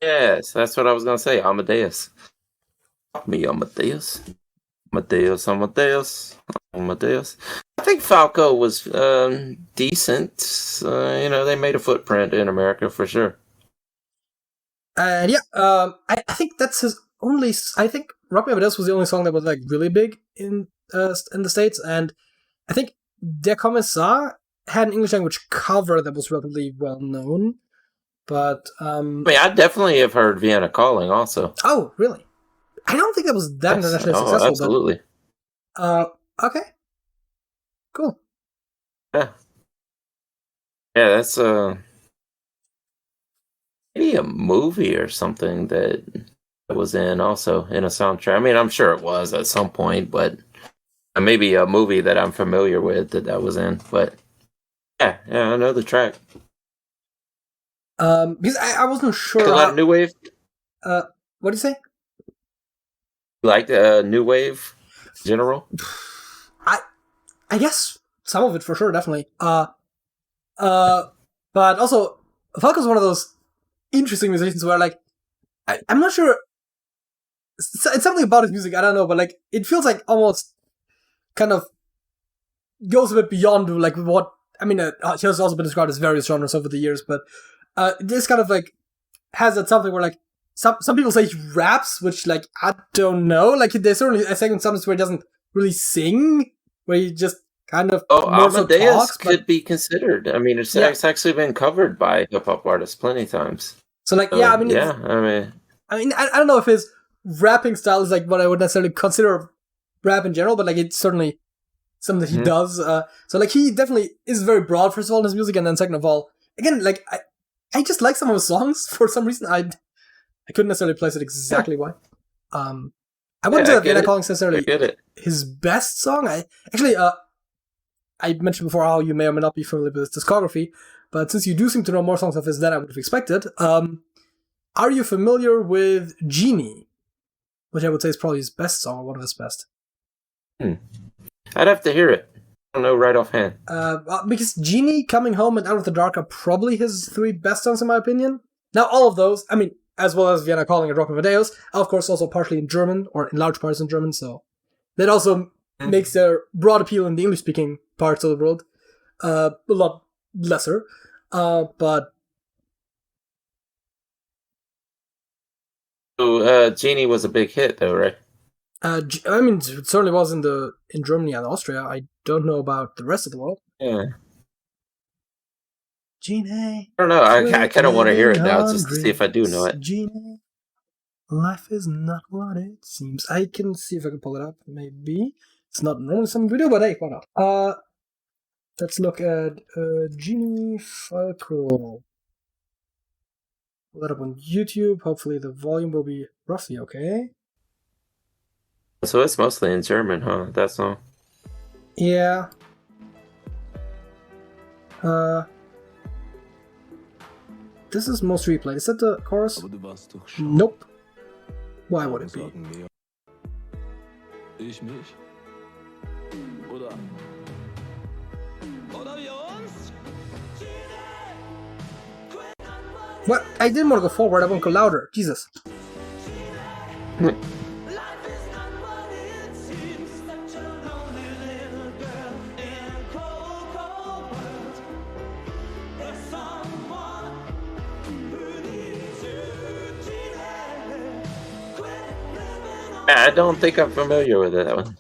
Speaker 2: Yes, that's what I was gonna say. Amadeus. Me, Amadeus. Amadeus. I think Falco was decent. They made a footprint in America for sure.
Speaker 1: And yeah, I think that's his only. I think "Rock Me Amadeus" was the only song that was like really big in the States, and I think Der Kommissar had an English language cover that was relatively well known. But
Speaker 2: I definitely have heard Vienna Calling also.
Speaker 1: Oh, really? I don't think that was that internationally successful.
Speaker 2: Absolutely.
Speaker 1: But, okay. Cool.
Speaker 2: Yeah. Yeah, that's maybe a movie or something that was in also in a soundtrack. I mean, I'm sure it was at some point, but maybe a movie that I'm familiar with that was in. But yeah, I know the track.
Speaker 1: Because I wasn't sure.
Speaker 2: Like a lot of new wave.
Speaker 1: What do you say?
Speaker 2: Like new wave, general.
Speaker 1: I guess some of it for sure, definitely. But also Falco's one of those interesting musicians where, like, I'm not sure. It's something about his music, I don't know, but like it feels like almost kind of goes a bit beyond like what I mean. He has also been described as various genres over the years, but. This kind of like has that something where like some people say he raps, which like I don't know. Like there's certainly a second songs where he doesn't really sing, where he just kind of
Speaker 2: Amadeus
Speaker 1: talks,
Speaker 2: could be considered. I mean, it's actually been covered by hip hop artists plenty times.
Speaker 1: So like I don't know if his rapping style is like what I would necessarily consider rap in general, but like it's certainly something that he does. So like he definitely is very broad, first of all, in his music, and then second of all, again, like I just like some of his songs for some reason. I couldn't necessarily place it exactly why. I wouldn't say that Vienna Calling is necessarily his best song. I mentioned before how you may or may not be familiar with his discography, but since you do seem to know more songs of his than I would have expected, are you familiar with Genie? Which I would say is probably his best song, or one of his best.
Speaker 2: I'd have to hear it. I don't know right offhand.
Speaker 1: Because Genie, Coming Home, and Out of the Dark are probably his three best songs in my opinion. Now, all of those, I mean, as well as Vienna Calling and Rock Me Amadeus, are of course also partially in German, or in large parts in German, so that also makes their broad appeal in the English-speaking parts of the world a lot lesser. But
Speaker 2: so, Genie was a big hit, though, right?
Speaker 1: I mean, it certainly was in Germany and Austria. I don't know about the rest of the world.
Speaker 2: Yeah.
Speaker 1: Genie.
Speaker 2: I don't know. I kind of want to hear it now just to see if I do know it.
Speaker 1: Genie, life is not what it seems. I can see if I can pull it up. Maybe it's not normally something we do, but hey, why not? Let's look at Genie Falco. Pull that up on YouTube. Hopefully the volume will be roughly okay.
Speaker 2: So it's mostly in German, huh? That song.
Speaker 1: Yeah. This is most replayed. Is that the chorus? Nope. Why would it be? What? I didn't want to go forward. I want to go louder. Jesus.
Speaker 2: I don't think I'm familiar with that one.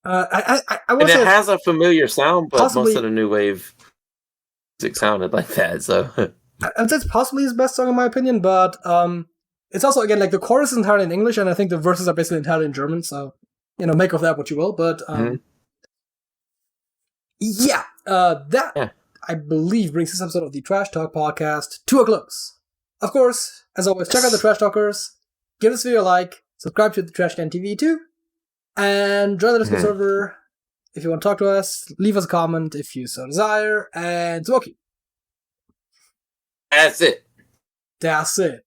Speaker 1: I would
Speaker 2: And
Speaker 1: say
Speaker 2: it has a familiar sound, but
Speaker 1: possibly-
Speaker 2: most of the new wave music sounded like that. So
Speaker 1: I would say it's possibly his best song in my opinion, but it's also again like the chorus is entirely in English, and I think the verses are basically entirely in German. So make of that what you will. But that I believe brings this episode of the Trash Talk podcast to a close. Of course, as always, check out the Trash Talkers, give this video a like, subscribe to the Trash Can TV too, and join the Discord server if you want to talk to us. Leave us a comment if you so desire, and Smokey.
Speaker 2: that's it.
Speaker 1: That's it.